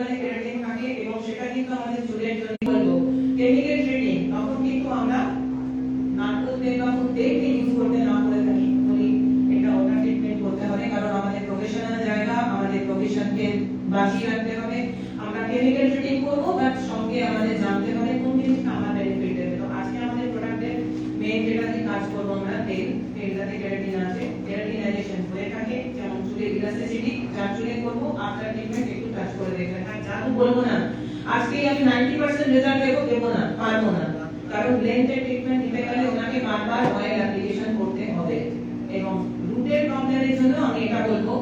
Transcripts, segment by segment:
পরিমাণে কেরাটিন থাকে এবং সেটা কিন্তু আমাদের চুলের জন্য বলবো কেমিক্যাল ট্রিটিং তখন কিন্তু আমরা নারকোল তেল বা তেল ইউজ করতে না করে থাকি বলি এটা ওটা ট্রিটমেন্ট করতে হবে কারণ আমাদের প্রফেশনাল জায়গা আমাদের প্রফেশনকে বাঁচিয়ে রাখতে হবে আমরা কেমিক্যাল ট্রিটিং করব বাট সঙ্গে আমাদের জানতে হবে কোন জিনিসটা আমার বেনিফিট দেবে তো আজকে আমাদের প্রোডাক্টের মেইন যেটা দিয়ে কাজ করব আমরা তেলটাতে কেরাটিন আছে কেরাটিনাইজেশন হয়ে থাকে যেমন চুলে ইলাস্টিসিটি যার চুলে করব আফটার ট্রিটমেন্ট একটু টাচ করে দেখবেন আর জানু বলবো না আজকে আমি 90% রেজাল্ট দেবো না পারবো না কারণ ব্লেন্ডেড ট্রিটমেন্ট দিতে গেলে ওনাকে বারবার অয়েল অ্যাপ্লিকেশন করতে হবে এবং রুটের প্রবলেমের জন্য আমি এটা বলবো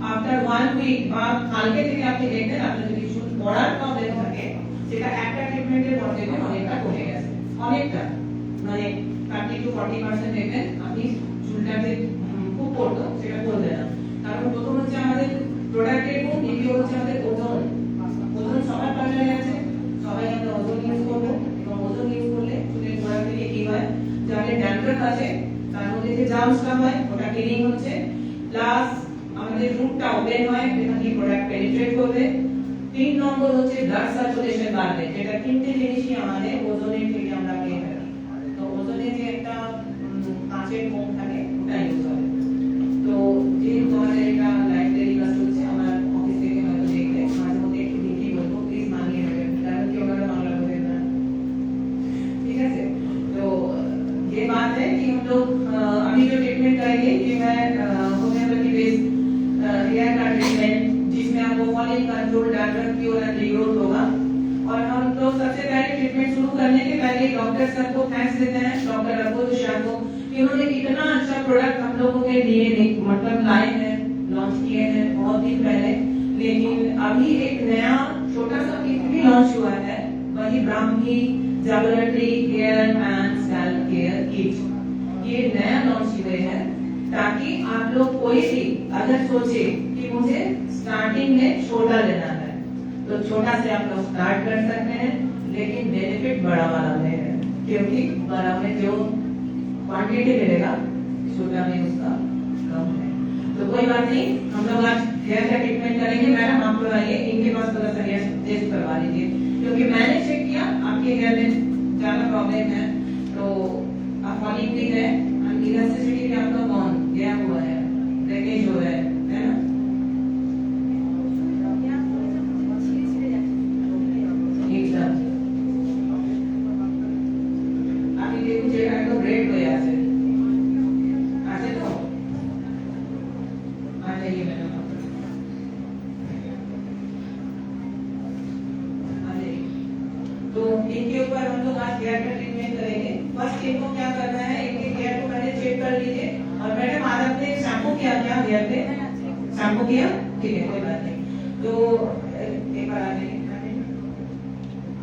আফটার 1 উইক বা কালকে থেকে আপনি দেখবেন আপনার যদি চুল পড়ার প্রবলেম থাকে সেটা একটা ট্রিটমেন্টের পর দেখবেন অনেকটা কমে গেছে অনেকটা মানে 30 to 40% দেখবেন আপনি চুলটাতে খুব পড়তো সেটা পড়বে না কারণ প্রথম হচ্ছে আমাদের প্রোডাক্টের গুণ দ্বিতীয় হচ্ছে আমাদের ওজন সবার বাজারে আছে সবাই আমরা ওজন ইউজ করবো এবং ওজন ইউজ করলে চুলের গোড়া থেকে কি হয় যাদের ড্যান্ড্রাফ আছে তার মধ্যে যে জার্মসটা হয় ওটা ক্লিনিং হচ্ছে প্লাস আমাদের রুটটা ওপেন হয় যেখানে প্রোডাক্ট পেনিট্রেট করবে 3 নম্বর হচ্ছে ব্লাড সার্কুলেশন বাড়বে যেটা তিনটে জিনিসই আমাদের ওজনের থেকে আমরা পেয়ে থাকি তো ওজনে যে একটা কাঁচের কোণ থাকে ওটা ইউজ হবে তো যেহেতু আমাদের এটা লাইফ টেলিকাস্ট হচ্ছে আমার অফিস থেকে হয়তো দেখলে মাঝে মধ্যে একটু হিন্দি বলবো প্লিজ মানিয়ে নেবেন কারণ কি ওনারা বাংলা বলেন না ठीक है तो ये बात है कि हम लोग अभी जो ट्रीटमेंट करेंगे ये मैं होम्योपैथी बेस्ड हेयर का ट्रीटमेंट जिसमें आपको folic control dandruff cure and regrowth होगा और हम लोग सबसे पहले ट्रीटमेंट शुरू करने के पहले डॉक्टर सर को थैंक्स देते हैं डॉक्टर अफरोज शाह को कि उन्होंने इतना अच्छा प्रोडक्ट हम लोगों के लिए मतलब लाए हैं लॉन्च किए हैं बहुत दिन पहले लेकिन अभी एक नया छोटा सा किट भी लॉन्च हुआ है वही ब्राह्मी जबलटरी hair and scalp care kit ये नया लॉन्च हुए हैं ताकि आप लोग कोई भी अगर सोचे कि मुझे स्टार्टिंग में छोटा लेना है तो छोटा से आप लोग स्टार्ट कर सकते हैं लेकिन बेनिफिट बड़ा वाला में है क्योंकि बड़ा में जो क्वांटिटी मिलेगा छोटा में उसका कम है तो कोई बात नहीं हम लोग आज हेयर का ट्रीटमेंट करेंगे मैडम आप लोग आइए इनके पास थोड़ा सा हेयर टेस्ट करवा लीजिए क्योंकि मैंने चेक किया आपके हेयर में ज्यादा प्रॉब्लम है तो फॉलिंग भी है इलास्टिसिटी भी आपका कौन गया हुआ है ब्रेकेज हो रहा है ना एकदम আপনি দেখুন যে একদম রেড হয়ে আছে আছে তো आ जाइए मैडम तो इनके ऊपर हम लोग आज हेयर का ट्रीटमेंट करेंगे फर्स्ट इनको क्या करना है इनके हेयर को पहले चेक कर लीजिए और मैडम आज आपने शैम्पू किया क्या हेयर पे शैम्पू किया ठीक है कोई बात नहीं तो एक बार आ जाइए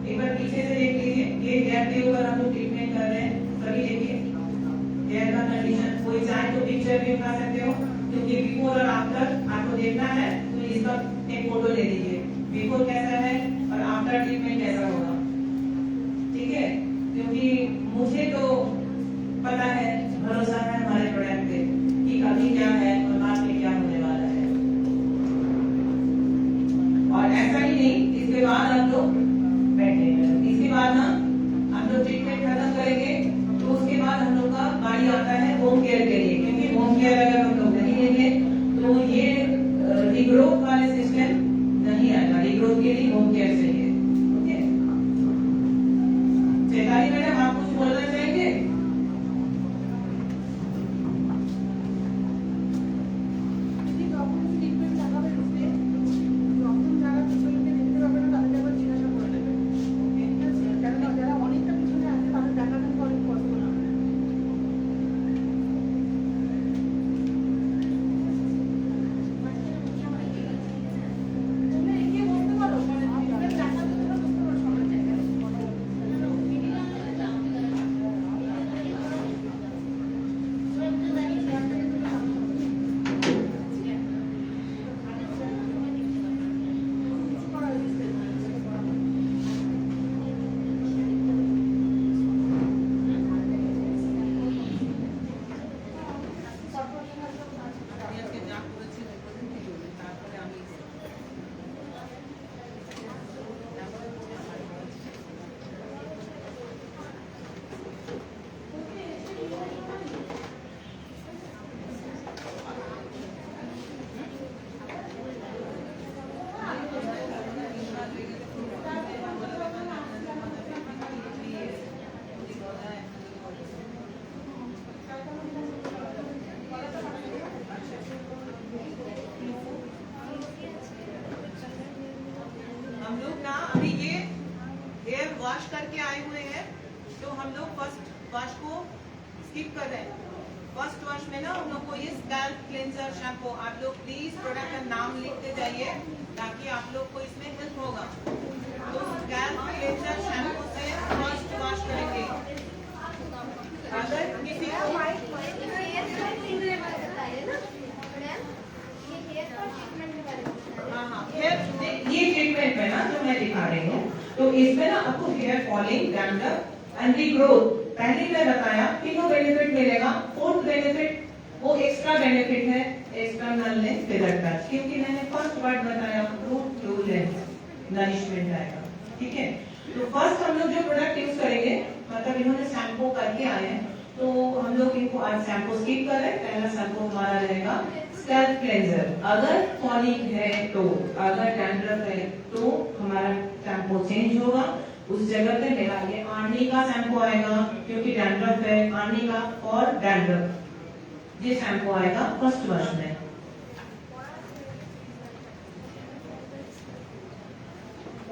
एक बार पीछे से देख लीजिए ये हेयर के ऊपर हम लोग ट्रीटमेंट कर रहे हैं सभी देखिए हेयर का कंडीशन कोई चाहे तो पिक्चर भी उठा सकते हो क्योंकि बिफोर और आफ्टर आपको देखना है तो इसका एक फोटो ले लीजिए बिफोर कैसा है और आफ्टर ट्रीटमेंट कैसा होगा ठीक है क्योंकि मुझे तो पता है भरोसा है हमारे प्रोडक्ट पे कि अभी क्या है और बाद में क्या होने वाला है और ऐसा ही नहीं इसके बाद आप लोग बैठे इसके बाद ना हम लोग ट्रीटमेंट खत्म करेंगे तो उसके बाद हम लोग का गाड़ी आता है होम केयर के लिए क्योंकि होम केयर अगर हम लोग नहीं लेंगे तो ये रीग्रोथ वाले सिस्टम नहीं आएगा रीग्रोथ के लिए होम केयर चाहिए ओके चैताली मैडम आप कुछ बोलना चाहेंगे लोग ना अभी ये हेयर वॉश करके आए हुए हैं, तो हम लोग फर्स्ट वॉश को स्किप कर रहे हैं। फर्स्ट वॉश में ना हम लोग को ये स्कैल्प क्लेंजर शैम्पू, आप लोग प्लीज प्रोडक्ट का नाम लिखते जाइए ताकि आप लोग को इसमें हेल्प होगा। तो स्कैल्प क्लेंजर शैम्पू से फर्स्ट वॉश करेंगे। अगर किसी को ये ट्रीटमेंट है ना जो मैं दिखा रही हूँ, तो इसमें ना आपको hair falling, dandruff and regrowth पहले मैं बताया तीनों बेनिफिट मिलेगा। फोर्थ बेनिफिट वो एक्स्ट्रा बेनिफिट है एक्सटर्नल लेंस विदाउट टच, क्योंकि मैंने फर्स्ट वर्ड बताया रूट टू लेंस नरिशमेंट आएगा। ठीक है, तो फर्स्ट हम लोग जो प्रोडक्ट यूज करेंगे, मतलब इन्होंने शैम्पू करके आए हैं तो हम लोग इनको आज शैम्पू स्किप कर रहे हैं। पहला शैम्पू हमारा रहेगा स्कैल्प क्लेंजर। अगर फॉलिंग है तो, अगर डैंड्रफ है तो हमारा शैम्पू चेंज होगा, उस जगह पे मेरा ये आर्नी का शैम्पू आएगा, क्योंकि डैंड्रफ है आर्नी का और डैंड्रफ, ये शैम्पू आएगा फर्स्ट वॉश में।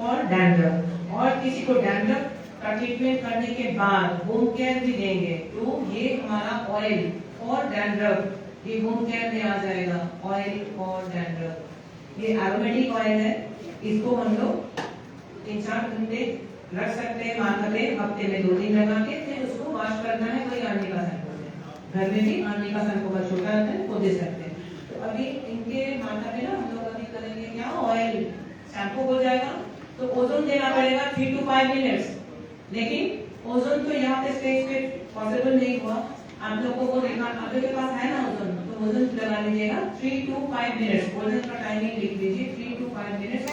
और डैंड्रफ, और किसी को डैंड्रफ का ट्रीटमेंट करने के बाद होम केयर भी देंगे तो ये हमारा ऑयल और डैंड्रफ ये होम केयर में आ जाएगा। ऑयल और डैंड्रफ ये एरोमेटिक ऑयल है, इसको हम लोग 3-4 घंटे रख सकते हैं मार्केट में, हफ्ते में 2 दिन लगा के, फिर उसको वॉश करना है। वही आर्नी का शैम्पू है, घर में भी आर्नी का शैम्पू का छोटा आता है वो दे सकते हैं। तो अभी इनके माथा में ना हम लोग अभी करेंगे क्या, ऑयल शैम्पू हो जाएगा तो ओजोन देना पड़ेगा 3 to 5 मिनट्स। लेकिन ओजोन तो यहाँ पे स्टेज पे पॉसिबल नहीं हुआ, आप लोगों को देखना, आप लोगों के पास है ना ओजोन, तो ओजोन लगा लीजिएगा 3 to 5 मिनट्स। ओजोन का टाइमिंग लिख लीजिए 3 to 5 मिनट्स।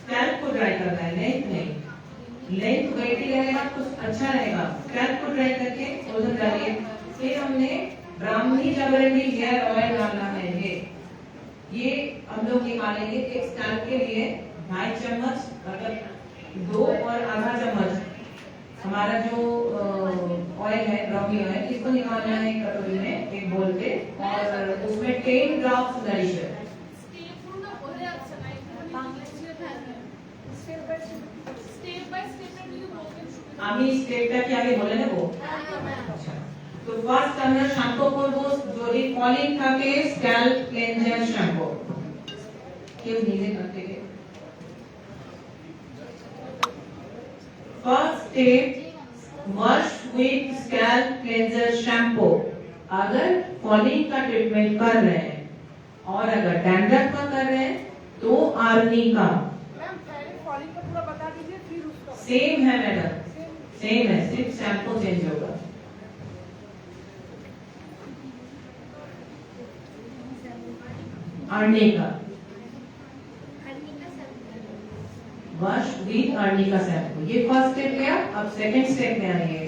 स्कैल्प को ड्राई करना है, लेंथ नहीं। लेंथ वेटी रहेगा तो अच्छा रहेगा। स्कैल्प को ड्राई करके ओजोन डालिए। फिर हमने ब्राह्मणी जबरदस्ती हेयर ऑयल डालना है। ये हम लोग निकालेंगे एक स्कैल्प के लिए 2.5 चम्मच, अगर 2 और आधा चम्मच हमारा जो ऑयल है ब्राउनी ऑयल, इसको निकालना है कटोरी में, एक बोल पे, और उसमें 10 ड्रॉप्स नरिशर। আমি স্টেপটা কি আগে বলে নেব? আচ্ছা, তো ফার্স্ট আমরা শ্যাম্পু করব যদি ফলিং থাকে স্ক্যাল্প ক্লেনজার শ্যাম্পু। কেউ নিজে করতে গে। First step wash with scalp cleanser shampoo. अगर फॉलिंग का ट्रीटमेंट कर रहे हैं और अगर डैंड्रफ का कर रहे हैं तो आर्नी का। मैम पहले फॉलिंग का पूरा बता दीजिए फिर उसका। सेम है मैडम, सेम है, सिर्फ शैम्पू चेंज होगा। आर्नी का वॉश विथ आर्नी का शैम्पू, ये फर्स्ट स्टेप गया। अब सेकंड स्टेप में आइए।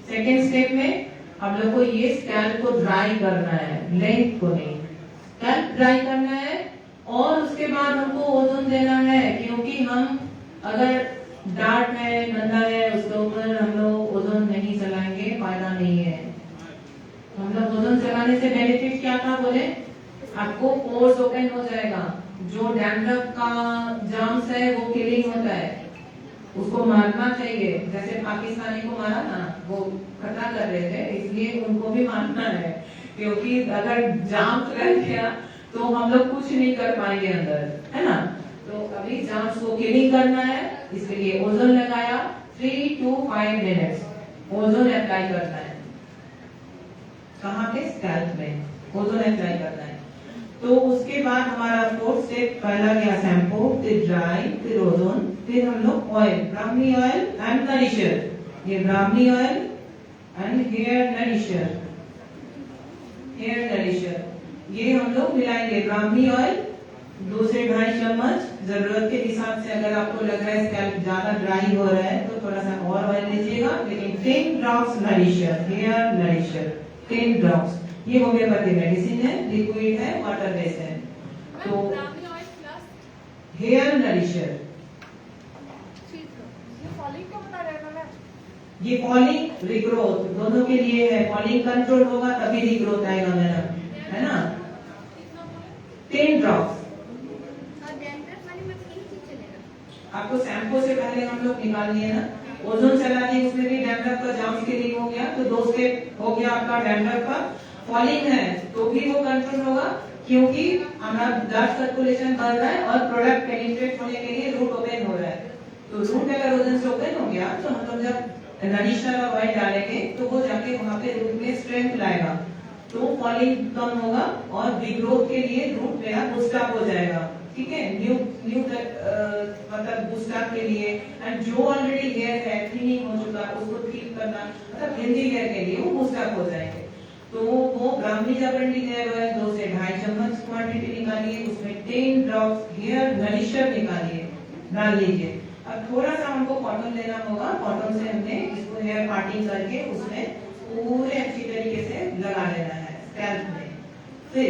सेकंड स्टेप में हम लोग को ये स्कैल्प को ड्राई करना है, लेंथ को नहीं, स्कैल्प ड्राई करना है। और उसके बाद हमको ओजोन देना है, क्योंकि हम अगर डार्क है, गंदा है, उसके ऊपर हम लोग ओजोन नहीं चलाएंगे, फायदा नहीं है। हम लोग ओजोन चलाने से बेनिफिट क्या था बोले, आपको पोर्स ओपन हो जाएगा, जो डैंड्रफ का जर्म्स है वो किलिंग होता है, उसको मारना चाहिए। जैसे पाकिस्तानी को मारा ना, वो खतरा कर रहे थे, इसलिए उनको भी मारना है, क्योंकि अगर जर्म्स रह गया तो हम लोग कुछ नहीं कर पाएंगे अंदर, है ना। तो अभी जर्म्स को किलिंग करना है, इसलिए ओजोन लगाया 3 to 5 मिनट्स ओजोन अप्लाई करना है। कहाँ पे, स्कैल्प में ओजोन अप्लाई करना है। तो उसके बाद हमारा फोर्थ स्टेप, पहला गया शैम्पू, फिर ड्राई, फिर ओजोन, फिर हम लोग ऑयल, ब्राह्मणी ऑयल एंड नरिशर। ये ब्राह्मणी ऑयल एंड हेयर नरिशर, हेयर नरिशर ये हम लोग मिलाएंगे। ब्राह्मणी ऑयल 2 से 2.5 चम्मच, जरूरत के हिसाब से। अगर आपको लग रहा है स्कैल्प ज्यादा ड्राई हो रहा है तो थोड़ा सा और ऑयल लीजिएगा, लेकिन 10 ड्रॉप्स नरिशर, हेयर नरिशर 10 ड्रॉप्स। ये होम्योपैथी मेडिसिन है, लिक्विड है, वाटर बेस है। तो हेयर नरिशर, ये फॉलिंग रिग्रोथ दोनों के लिए है। फॉलिंग कंट्रोल होगा तभी रिग्रोथ आएगा मैडम, है ना। 10 ड्रॉप्स आपको शैम्पू से पहले हम लोग निकाल लिए ना, ओजोन चला दी, उसमें भी डैंड्रफ का जाम स्किनिंग हो गया, तो 2 स्टेप हो गया आपका डैंड्रफ का। फॉलिंग है तो भी वो कंट्रोल होगा, क्योंकि हमारा ब्लड सर्कुलेशन बढ़ रहा है और प्रोडक्ट पेनिट्रेट होने के लिए रूट ओपन हो रहा है। तो रूट अगर ओजन से ओपन हो गया तो हम लोग जब नरिशनर और ऑयल डालेंगे तो वो जाके वहां पे रूट में स्ट्रेंथ लाएगा, तो फॉलिंग कम होगा और रीग्रोथ के लिए रूट मेरा बूस्ट अप हो जाएगा। ठीक है, न्यू मतलब बूस्ट अप के लिए, एंड जो ऑलरेडी हेयर है थिनिंग हो चुका उसको ठीक करना, मतलब हेल्दी हेयर के लिए वो बूस्ट अप हो जाएंगे। तो वो ब्राह्मी जाबरंडी हेयर ऑयल 2 से 2.5 चम्मच क्वांटिटी निकालिए, उसमें 10 ड्रॉप्स हेयर नरिशर निकालिए, डाल लीजिए। अब थोड़ा सा हमको कॉटन लेना होगा, कॉटन से हमने इसको हेयर पार्टिंग करके उसमें पूरे अच्छी तरीके से लगा लेना है स्कैल्प में। फिर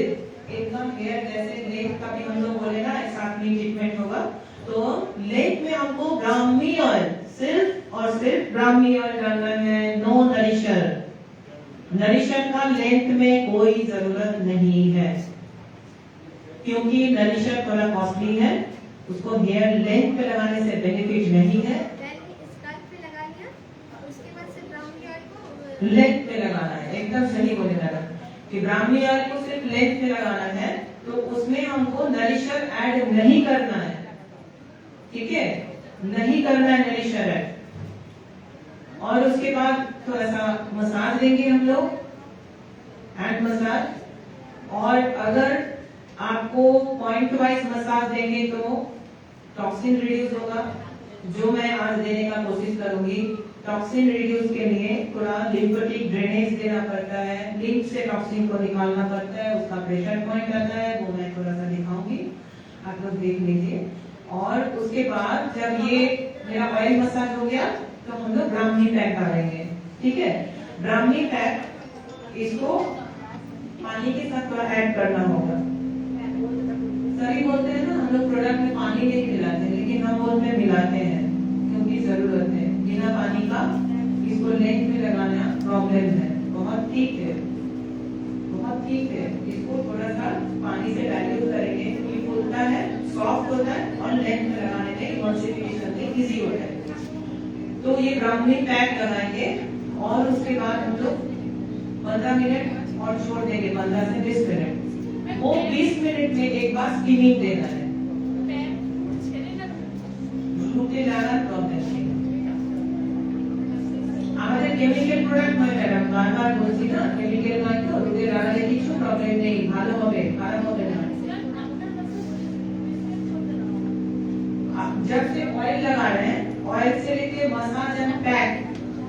एकदम हेयर जैसे लेंथ का भी हम लोग बोले ना साथ में ट्रीटमेंट होगा, तो लेंथ में हमको ब्राह्मी ऑयल, सिर्फ और सिर्फ ब्राह्मी ऑयल डालना है, नो नरिशर। नरिशर का लेंथ में कोई जरूरत नहीं है, क्योंकि नरिशर थोड़ा कॉस्टली है, उसको हेयर लेंथ पे लगाने से बेनिफिट नहीं है। लेंथ पे लगाना है, एकदम सही बोले मैडम कि ब्राह्मी ऑयल को सिर्फ लेंथ पे लगाना है, तो उसमें हमको नरिशर ऐड नहीं करना है। ठीक है, नहीं करना है नरिशर ऐड। और उसके बाद थोड़ा सा मसाज देंगे हम लोग, हैंड मसाज। और अगर आपको पॉइंट वाइज मसाज देंगे तो टॉक्सिन रिड्यूस होगा, जो मैं आज देने का कोशिश करूंगी। टॉक्सिन रिड्यूस के लिए थोड़ा लिम्फेटिक ड्रेनेज देना पड़ता है, लिम्फ से टॉक्सिन को निकालना पड़ता है, उसका प्रेशर पॉइंट आता है, वो मैं थोड़ा सा दिखाऊंगी, आप लोग देख लीजिए। और उसके बाद जब ये मेरा ऑयल मसाज हो गया तो हम लोग ब्राह्मी पैक डालेंगे। ठीक है, ब्राह्मी पैक इसको पानी के साथ थोड़ा ऐड करना होगा। सभी बोलते हैं ना हम लोग प्रोडक्ट में पानी नहीं मिलाते, लेकिन हम बोलते हैं मिलाते हैं क्योंकि जरूरत है। बिना पानी का इसको लेंथ में लगाना प्रॉब्लम है, बहुत ठीक है, बहुत ठीक है। इसको थोड़ा सा पानी से डाइल्यूट करेंगे, ये फूलता है, सॉफ्ट होता है और लेंथ में लगाने में इमल्सिफिकेशन में इजी होता है। तो ये ब्राह्मी पैक लगाएंगे और उसके बाद हम लोग 15 मिनट और छोड़ देंगे, 15 से 20 मिनट। वो 20 मिनट में एक बार स्टीमिंग देना है, झूठे जाना प्रॉब्लम है। আমাদের কেমিক্যাল প্রোডাক্ট হয় ম্যাডাম, বারবার বলছি না কেমিক্যাল নয় তো, রোগের আড়ালে কিছু প্রবলেম নেই, ভালো হবে, খারাপ হবে না। जब से ऑयल लगा रहे हैं, ऑयल से लेके मसाज एंड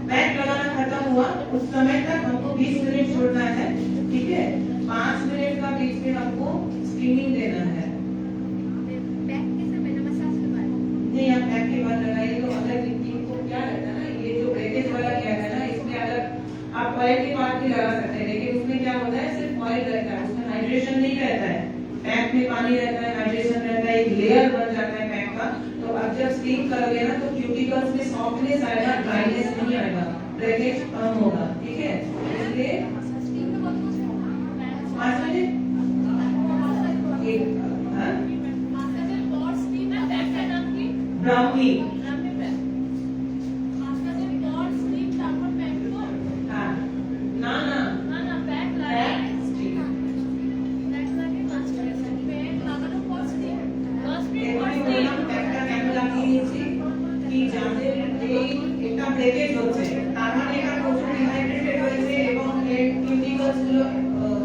पैक लगाना खत्म हुआ, उस समय तक हमको 20 मिनट छोड़ना है। ठीक है, 5 मिनट का बीच में हमको स्टीमिंग देना है। पैक के समय ना मसाज के बाद नहीं, आप पैक के बाद लगाइए तो अगर इनको क्या रहता है ना, ये जो ब्रेकेज वाला क्या है ना, इसमें अगर आप ऑयल के बाद भी लगा सकते हैं, लेकिन उसमें क्या होता है सिर्फ ऑयल रहता है, उसमें हाइड्रेशन नहीं रहता है। पैक में पानी रहता है, हाइड्रेशन रहता है, एक लेयर बन जाता है पैक का। तो अब जब स्टीम करोगे ना तो क्यूटिकल्स में सॉफ्टनेस आएगा, ड्राइनेस नहीं आएगा, ब्रेकेज कम होगा। ठीक है, इसलिए 5 मिनट ब्राह्मी ব্রেকেজ হচ্ছে, তার মানে এটা প্রচুর ডিহাইড্রেটেড হয়েছে এবং এর কিউটিকলস গুলো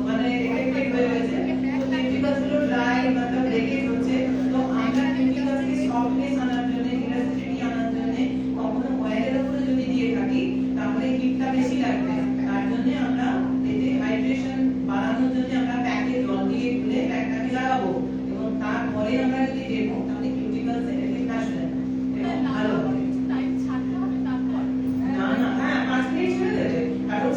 মানে এফেক্টেড হয়ে রয়েছে, তো কিউটিকলস গুলো ড্রাই मतलब ব্রেকেজ হচ্ছে। তো আমরা কিউটিকলস কে সফটনেস আনার জন্য, ইলাস্টিসিটি আনার জন্য কখনো অয়েলের উপরে যদি দিয়ে থাকি তাহলে হিটটা বেশি লাগবে, তার জন্য আমরা এতে হাইড্রেশন বাড়ানোর জন্য আমরা প্যাকে জল দিয়ে গুলে প্যাকটাকে লাগাবো এবং তারপরে আমরা যদি দেবো তাহলে কিউটিকলস এর এফেক্ট আসবে এবং ভালো হবে।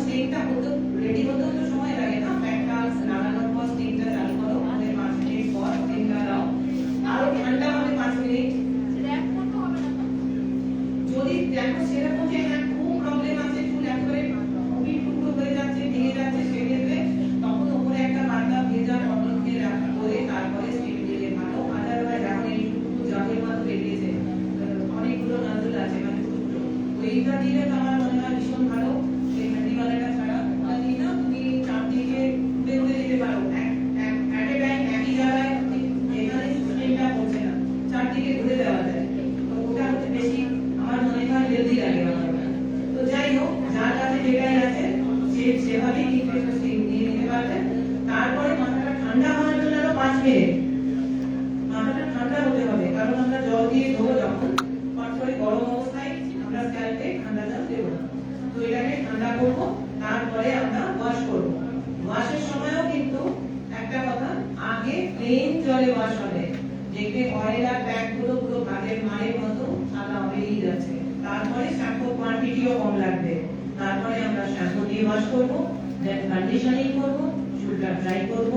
স্টিমটা হতে রেডি হতেও তো সময় লাগে না, প্যাকটা লাগানোর পর স্টিমটা চালু করো, আমাদের 5 মিনিট পর স্টিমটা দাও, আরো ঠান্ডা হবে 5 মিনিট। র‍্যাপ করতে হবে না, যদি দেখো সেরকম যে হ্যাঁ খুব প্রবলেম আছে, চুল একেবারে খুবই টুকরো হয়ে যাচ্ছে, ভেঙে যাচ্ছে, সেক্ষেত্রে তখন উপরে একটা পাতলা ভেজা কটন দিয়ে রাখা করে তারপরে স্টিম দিলে ভালো। আদারওয়াইজ এখন এই জল দিয়ে ধোবো যখন হট করে গরম অবস্থায় আমরা স্ক্যাল্পে ঠান্ডা জল দেব না। তো এটাকে ঠান্ডা করব, তারপরে আমরা ওয়াশ করব। ওয়াশের সময়ও কিন্তু একটা কথা, আগে প্লেন জলে ওয়াশ হবে, দেখবে অয়েল আর ব্যাগ গুলো পুরো ভাতের মারের মতো সাদা হয়েই যাচ্ছে। তারপরে শ্যাম্পু কোয়ান্টিটিও কম লাগবে। তারপরে আমরা শ্যাম্পু দিয়ে ওয়াশ করব, দেন কন্ডিশনিং করব, চুলটা ড্রাই করব,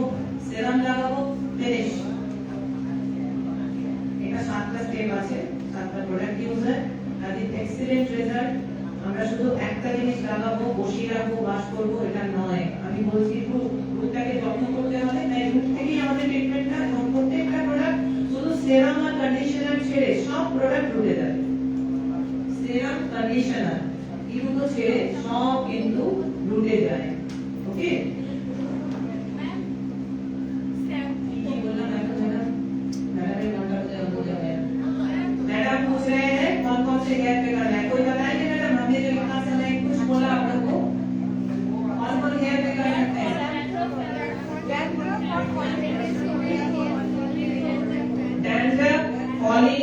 সেরাম লাগাবো, ফিনিশ। এটা 7টা স্টেপ আছে, 7টা প্রোডাক্ট ইউজ হয়, আর এক্সিলেন্ট রেজাল্ট। আমরা শুধু একটা জিনিস লাগাবো, বসিয়ে রাখবো, ওয়াশ করবো, এটা নয়। আমি বলছি রুটটাকে যত্ন করতে হবে, তাই রুট থেকেই আমাদের ট্রিটমেন্টটা, এবং প্রত্যেকটা প্রোডাক্ট শুধু সেরাম আর কন্ডিশনার ছেড়ে সব প্রোডাক্ট রুটে যাবে। সেরাম কন্ডিশনার এই দুটো ছেড়ে সব কিন্তু রুটে যায়। ओके मैडम पूछ रहे हैं कौन कौन से हेयर पे करना है, कोई बताएंगे मैडम? हमने जो इतना समय कुछ बोला आप लोग को, कौन कौन हेयर पे कर सकते हैं? डैंड्रफ, फॉली,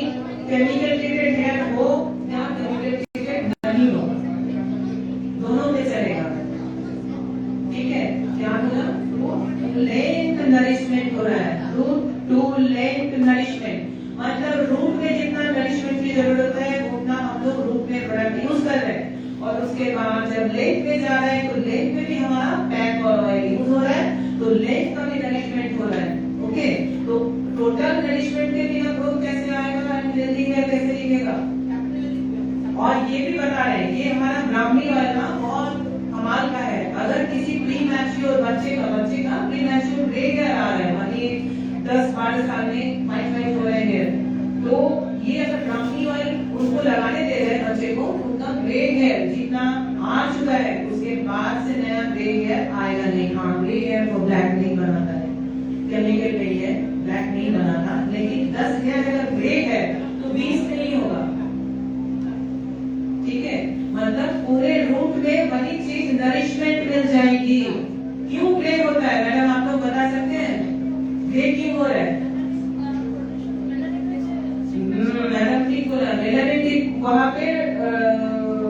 केमिकल ट्रीटेड हेयर हो या केमिकल ट्रीटेड नहीं हो, दोनों पे चलेगा। ठीक है, क्या बोला? लेंथ नरिशमेंट हो रहा है, रूट टू लेंथ नरिशमेंट, मतलब रूट में जितना नरिशमेंट की जरूरत है उतना हम लोग रूट में प्रोडक्ट यूज कर रहे हैं, और उसके बाद जब लेंथ पे जा रहे हैं तो लेंथ में भी हमारा पैक और ऑयल यूज हो रहा है, तो लेंथ का भी नरिशमेंट हो रहा है। ओके, तो टोटल नरिशमेंट के बिना ग्रोथ कैसे आएगा, हेल्दी हेयर कैसे दिखेगा? और ये भी बता रहे हैं, ये हमारा ब्राह्मी ऑयल ना बहुत कमाल का है। अगर किसी प्री मैच्योर बच्चे का प्री मैच्योर ग्रे हेयर आ रहा है, मानिए 10-12 साल में फाइट हो रहे हैं, तो ये अगर ब्राह्मी ऑयल उनको लगाने दे रहे हैं बच्चे को, उनका ग्रे हेयर जितना आ चुका है उसके बाद से नया ग्रे हेयर आएगा नहीं। हाँ, ग्रे हेयर को ब्लैक नहीं बनाता है, केमिकल नहीं है, ब्लैक नहीं बनाता, लेकिन 10 हेयर अगर ग्रे है तो 20 नहीं होगा। ठीक है, मतलब पूरे रूट में वही चीज नरिशमेंट मिल जाएगी। क्यों ग्रे होता है मैडम, आप लोग बता सकते हैं? ग्रे क्यों हो रहा है? मैडम ठीक बोला, मेलानिन वहाँ पे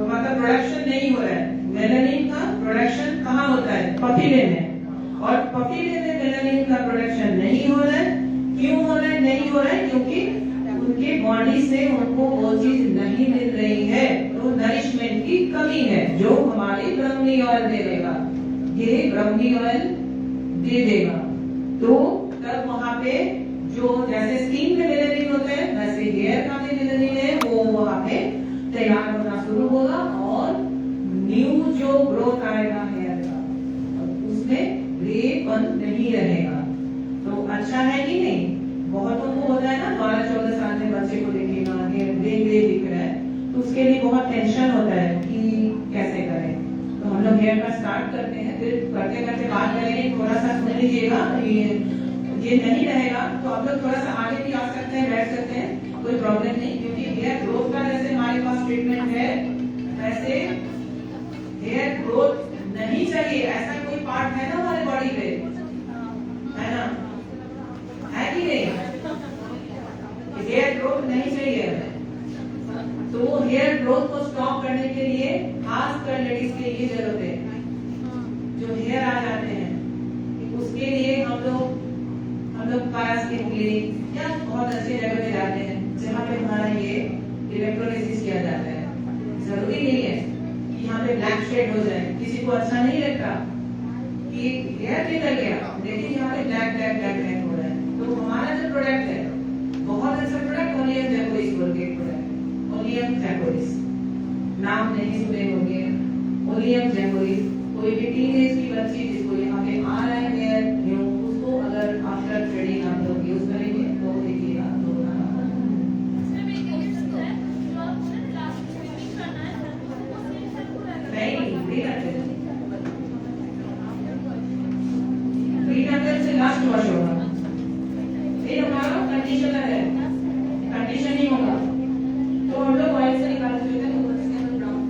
मतलब प्रोडक्शन नहीं हो रहा है। मेलानिन का प्रोडक्शन कहाँ होता है? पपीले में, और पपीले में मेलानिन का प्रोडक्शन नहीं हो रहा है। क्यों हो रहा है? नहीं हो रहा है क्योंकि उनके बॉडी से उनको वो चीज नहीं मिल रही है, तो नरिशमेंट की कमी है, जो हमारी ब्राह्मी ऑयल दे देगा। ये ब्राह्मी ऑयल दे देगा, तो तब वहाँ पे जो जैसे स्किन में मेलानिन होता है, वैसे हेयर का भी मेलानिन है, वो वहाँ पे तैयार होना शुरू होगा, और न्यू जो ग्रोथ आएगा हेयर का, उसमें ग्रेपन नहीं रहेगा। तो अच्छा है कि नहीं? बहुतों को होता है ना, 12-14 साल में बच्चे को देखेगा हेयर ग्रे ग्रे दिख रहा है, तो उसके लिए बहुत टेंशन होता है कि कैसे करें। तो हम लोग हेयर का स्टार्ट करते हैं, फिर करते करते बात करेंगे। थोड़ा सा सुन लीजिएगा, ये नहीं रहेगा तो आप लोग थोड़ा सा आगे भी आ सकते हैं, बैठ सकते हैं, कोई प्रॉब्लम नहीं, क्योंकि हेयर ग्रोथ का जैसे हमारे पास ट्रीटमेंट है, वैसे हेयर ग्रोथ नहीं चाहिए ऐसा कोई पार्ट है ना हमारे बॉडी पे, है ना? है कि नहीं? हेयर ग्रोथ नहीं चाहिए, तो हेयर ग्रोथ को स्टॉप करने के लिए खासकर लेडीज के लिए जरूरत है, जो हेयर आ जाते हैं, उसके लिए हम लोग पास के क्लिनिक या बहुत अच्छे जगह पे जाते हैं, जहाँ पे हमारा ये इलेक्ट्रोलाइसिस किया जाता है। जरूरी नहीं है कि यहाँ पे ब्लैक शेड हो जाए, किसी को अच्छा नहीं लगता कि हेयर निकल गया, लेकिन यहाँ पे ब्लैक ब्लैक ब्लैक ब्लैक हो रहा है। तो हमारा जो प्रोडक्ट है बहुत अच्छा प्रोडक्ट, ओलियम जैकोरिस बोल के प्रोडक्ट, ओलियम जैकोरिस, नाम नहीं सुने होंगे, ओलियम जैकोरिस। कोई भी टीनेज की बच्ची जिसको यहाँ पे आ रहा है हेयर न्यू, उसको अगर आफ्टर थ्रेडिंग आप लोग यूज करेंगे तो देखिएगा से लास्ट वॉश होगा, फिर हमारा कंडीशनर है, कंडीशनिंग होगा, तो हम लोग ऑयल से निकाल देते हैं, ब्राउन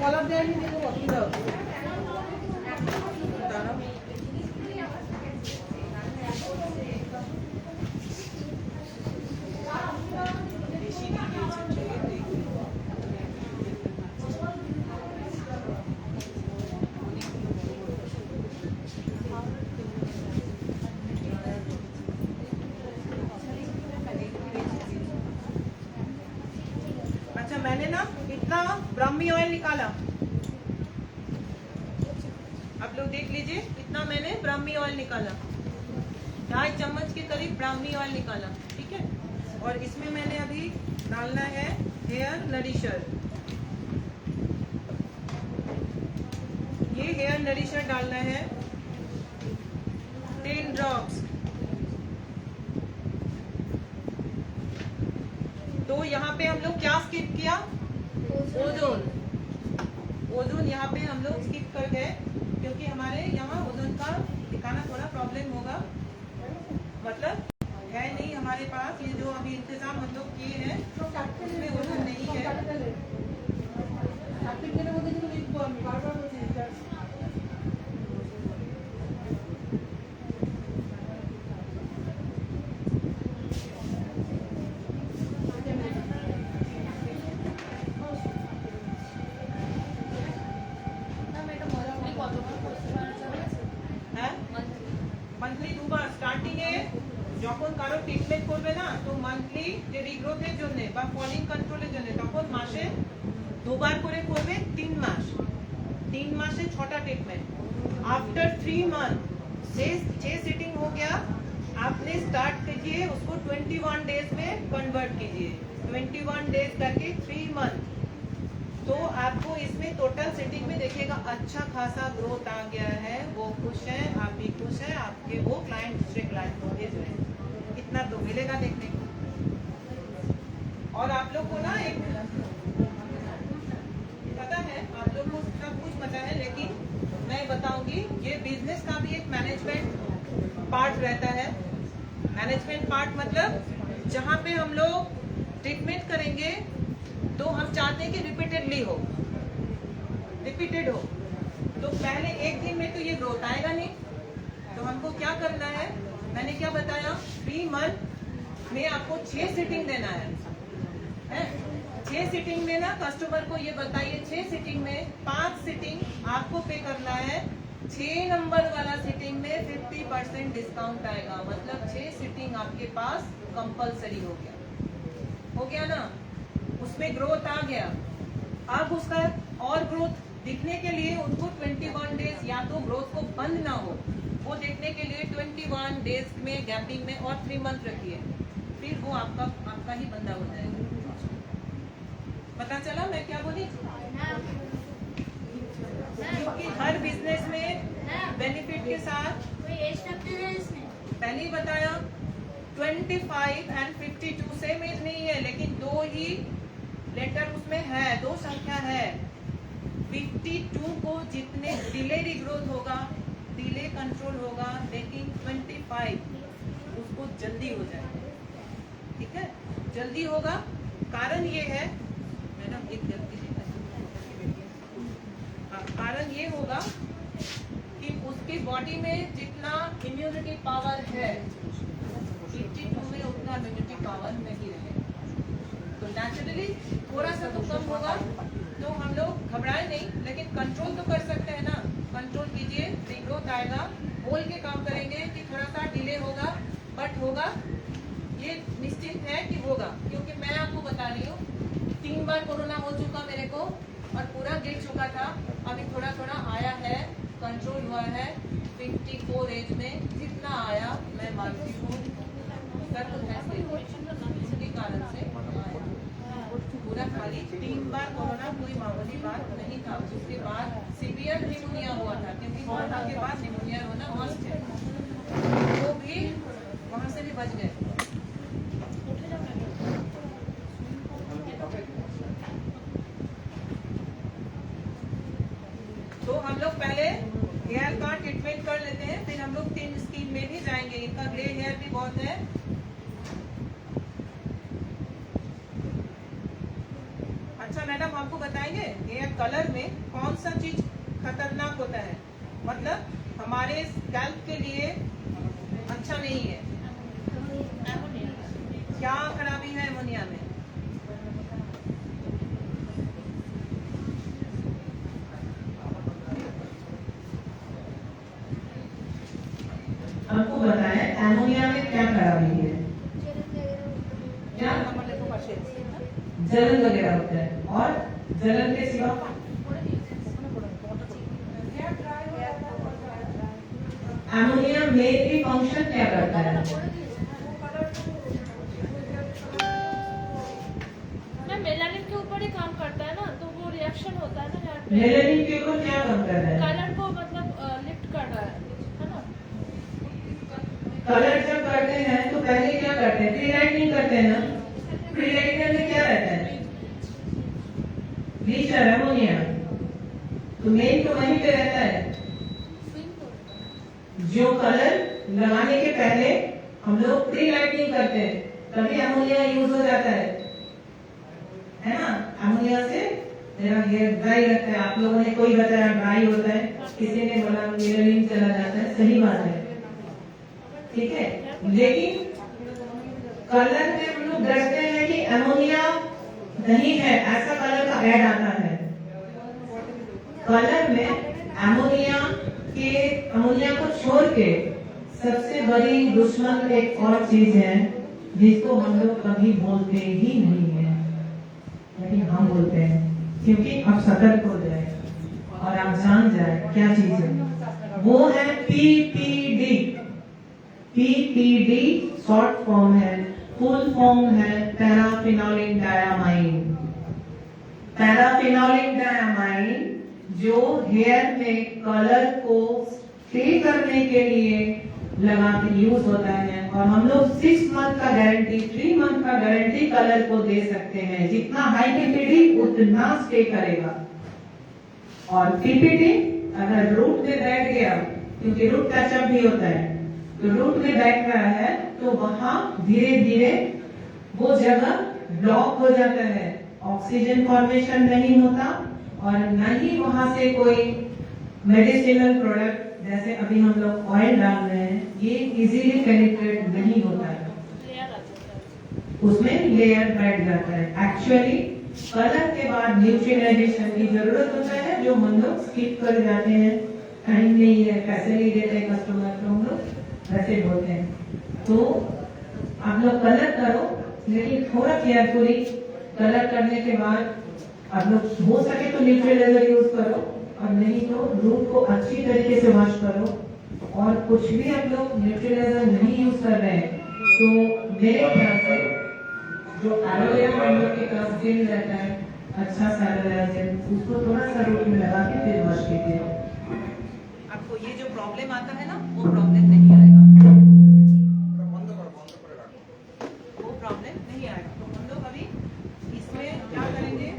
কলার দেয়নি দেখো অসুবিধা হচ্ছে। अच्छा मैंने ना इतना ब्राह्मी ऑयल निकाला, आप लोग देख लीजिए कितना मैंने ब्राह्मी ऑयल निकाला, 2.5 चम्मच के करीब ब्राह्मी ऑयल निकाला, ठीक है। और इसमें मैंने अभी डालना है हेयर नरिशर, ये हेयर नरिशर डालना है 10 ड्रॉप्स। तो यहाँ पे हम लोग क्या स्किप किया, ओजोन, ओजोन यहाँ पे हम लोग स्किप कर गए क्योंकि हमारे यहाँ ओजोन का दिखाना थोड़ा प्रॉब्लम होगा, मतलब है नहीं हमारे पास, ये जो अभी इंतजाम हम लोग किए हैं उसमें ओजोन नहीं है। মান্থলি দুবার স্টার্টিং এ যখন কারো ট্রিটমেন্ট করবে না, তো মান্থলি যে রিগ্রোথের জন্য বা ফলিং কন্ট্রোলের জন্য তখন মাসে দুবার করে করবে 3 মাস, 3 मासे 6टा ट्रीटमेंट। आफ्टर 3 मंथ से 6 सीटिंग हो गया, आपने स्टार्ट कीजिए उसको 21 डेज में कन्वर्ट कीजिए, 21 डेज करके 3 मंथ, तो आपको इसमें टोटल सेटिंग में देखिएगा अच्छा खासा ग्रोथ आ गया है। वो खुश है, आप भी खुश है, आपके वो क्लाइंट दूसरे क्लाइंट को भेज रहे हैं, इतना तो मिलेगा देखने को। और आप लोग को ना एक पता है, आप लोग को सब कुछ पता है, लेकिन मैं बताऊंगी ये बिजनेस का भी एक मैनेजमेंट पार्ट रहता है। मैनेजमेंट पार्ट मतलब जहाँ पे हम लोग ट्रीटमेंट करेंगे तो हम चाहते हैं कि रिपीटेडली हो, रिपीटेड हो। तो पहले एक दिन में तो ये ग्रोथ आएगा नहीं, तो हमको क्या करना है, मैंने क्या बताया, 3 मंथ में आपको 6 सीटिंग देना है, 6 सीटिंग में ना कस्टमर को ये बताइए 6 सीटिंग में 5 सीटिंग आपको पे करना है, 6 नंबर वाला सीटिंग में 50% डिस्काउंट आएगा, मतलब 6 सीटिंग आपके पास कंपलसरी हो गया ना, उसमें ग्रोथ आ गया। अब उसका और ग्रोथ दिखने के लिए उनको 21 डेज या तो ग्रोथ को बंद ना हो वो देखने के लिए 21 डेज में गैपिंग में और 3 मंथ रखिए, फिर वो आपका ही बंदा हो जाएगा। पता चला मैं क्या बोली? क्योंकि हर बिजनेस में बेनिफिट के साथ पहले ही बताया 25 एंड 52 सेम एज नहीं है, लेकिन 2 ही लेटर उसमें है, 2 संख्या है। 52 को जितने डिले रिग्रोथ होगा, डिले कंट्रोल होगा, लेकिन 25 उसको जल्दी हो जाए। ठीक है, जल्दी होगा। कारण ये है मैडम, एक गलती कारण ये होगा कि उसकी बॉडी में जितना इम्यूनिटी पावर है 82 में उतना इम्यूनिटी पावर नहीं रहेगा, तो नेचुरली थोड़ा सा तो कम होगा। तो हम लोग घबराए नहीं, लेकिन कंट्रोल तो कर सकते हैं ना। कंट्रोल कीजिए, रीग्रोथ आएगा, बोल के काम करेंगे कि थोड़ा सा डिले होगा, बट होगा, ये निश्चित है कि होगा। क्योंकि मैं आपको बता रही हूँ 3 बार कोरोना हो चुका मेरे को और पूरा गिर चुका था। अभी थोड़ा थोड़ा आया है, कंट्रोल हुआ है। 54 एज में जितना आया मैं मानती हूँ इसी कारण से आया। पूरा खाली 3 बार कोरोना कोई मामूली बात नहीं था। उसके बाद सीवियर निमोनिया हुआ था, क्योंकि कोरोना के बाद निमोनिया होना मस्ट है, वो भी वहां से भी बच गए। तो हम लोग पहले हेयर का ट्रीटमेंट कर लेते हैं, फिर हम लोग 3 स्कीम में भी जाएंगे। इनका ग्रे हेयर भी बहुत है। अच्छा मैडम, आपको बताएंगे हेयर कलर में कौन सा चीज खतरनाक होता है, मतलब हमारे स्कैल्प के लिए अच्छा नहीं है। क्या खराबी है एमोनिया में? आपको बताएं एमोनिया में क्या खराबी है? क्या जलन वगैरह होता है, और जलन के सिवा एमोनिया में भी फंक्शन क्या करता है? मेलानिन के ऊपर ही काम करता है ना, तो वो रिएक्शन होता है ना हेयर पे। मेलानिन के ऊपर क्या काम कर रहा है? कलर को मतलब लिफ्ट कर रहा है ना। कलर जब करते हैं तो पहले क्या करते हैं? प्री लाइटनिंग करते हैं ना। प्री लाइटनिंग में क्या रहता है? Bleacher, ammonia. तो मेन तो वहीं पे रहता है। जो कलर लगाने के पहले हम लोग प्री लाइटनिंग करते हैं, तभी एमोनिया यूज हो जाता है ना। एमोनिया से मेरा हेयर ड्राई रहता है। आप लोगों ने कोई बताया ड्राई होता है, किसी ने बोला मेलानिन चला जाता है, सही बात है, ठीक है। लेकिन कलर में हम लोग डरते हैं कि एमोनिया नहीं है, ऐसा कलर का ऐड आता है। कलर में एमोनिया को छोड़ के सबसे बड़ी दुश्मन एक और चीज है जिसको हम लोग कभी बोलते ही नहीं है, लेकिन हम बोलते हैं क्योंकि आप सतर्क हो जाए और आप जान जाए क्या चीज है। वो है पीपीडी। पीपीडी शॉर्ट फॉर्म है, फुल फॉर्म है पैराफिनोलिक डायामाइन। पैराफिनोलिक डायामाइन जो हेयर में कलर को स्टे करने के लिए लगा के यूज होता है, और हम लोग 6 मंथ का गारंटी, 3 मंथ का गारंटी कलर को दे सकते हैं। जितना हाई पीपीडी उतना स्टे करेगा। और पीपीडी अगर रूट में बैठ गया, क्योंकि रूट टचअप भी होता है, तो रूट में बैठ रहा है तो वहां धीरे धीरे वो जगह ब्लॉक हो जाता है, ऑक्सीजन फॉर्मेशन नहीं होता, और न ही वहां से कोई मेडिसिनल प्रोडक्ट जैसे अभी हम लोग ऑयल डाल रहे हैं, ये इजीली पेनिट्रेट नहीं होता है, उसमें लेयर बैठ जाता है। एक्चुअली कलर के बाद न्यूट्रिलाइजेशन की जरूरत होता है, जो हम लोग स्किप कर जाते हैं, टाइम नहीं है, पैसे नहीं देते कस्टमर, तो हम लोग वैसे बोलते हैं। तो आप लोग कलर करो, लेकिन थोड़ा केयरफुली कलर करने के बाद आप लोग हो सके तो न्यूट्रलाइजर यूज करो, और नहीं तो रूट को अच्छी तरीके से वॉश करो। और कुछ भी आप लोग न्यूट्रलाइजर नहीं यूज कर रहे हैं तो मेरे ख्याल से जो एलोवेरा हम लोग के पास जेल रहता है, अच्छा सा एलोवेरा जेल, उसको थोड़ा सा रूट में लगा के फिर वॉश कीजिए। आपको ये जो प्रॉब्लम आता है ना, वो प्रॉब्लम नहीं आएगा, वो प्रॉब्लम नहीं आएगा। तो हम लोग अभी इसमें क्या करेंगे,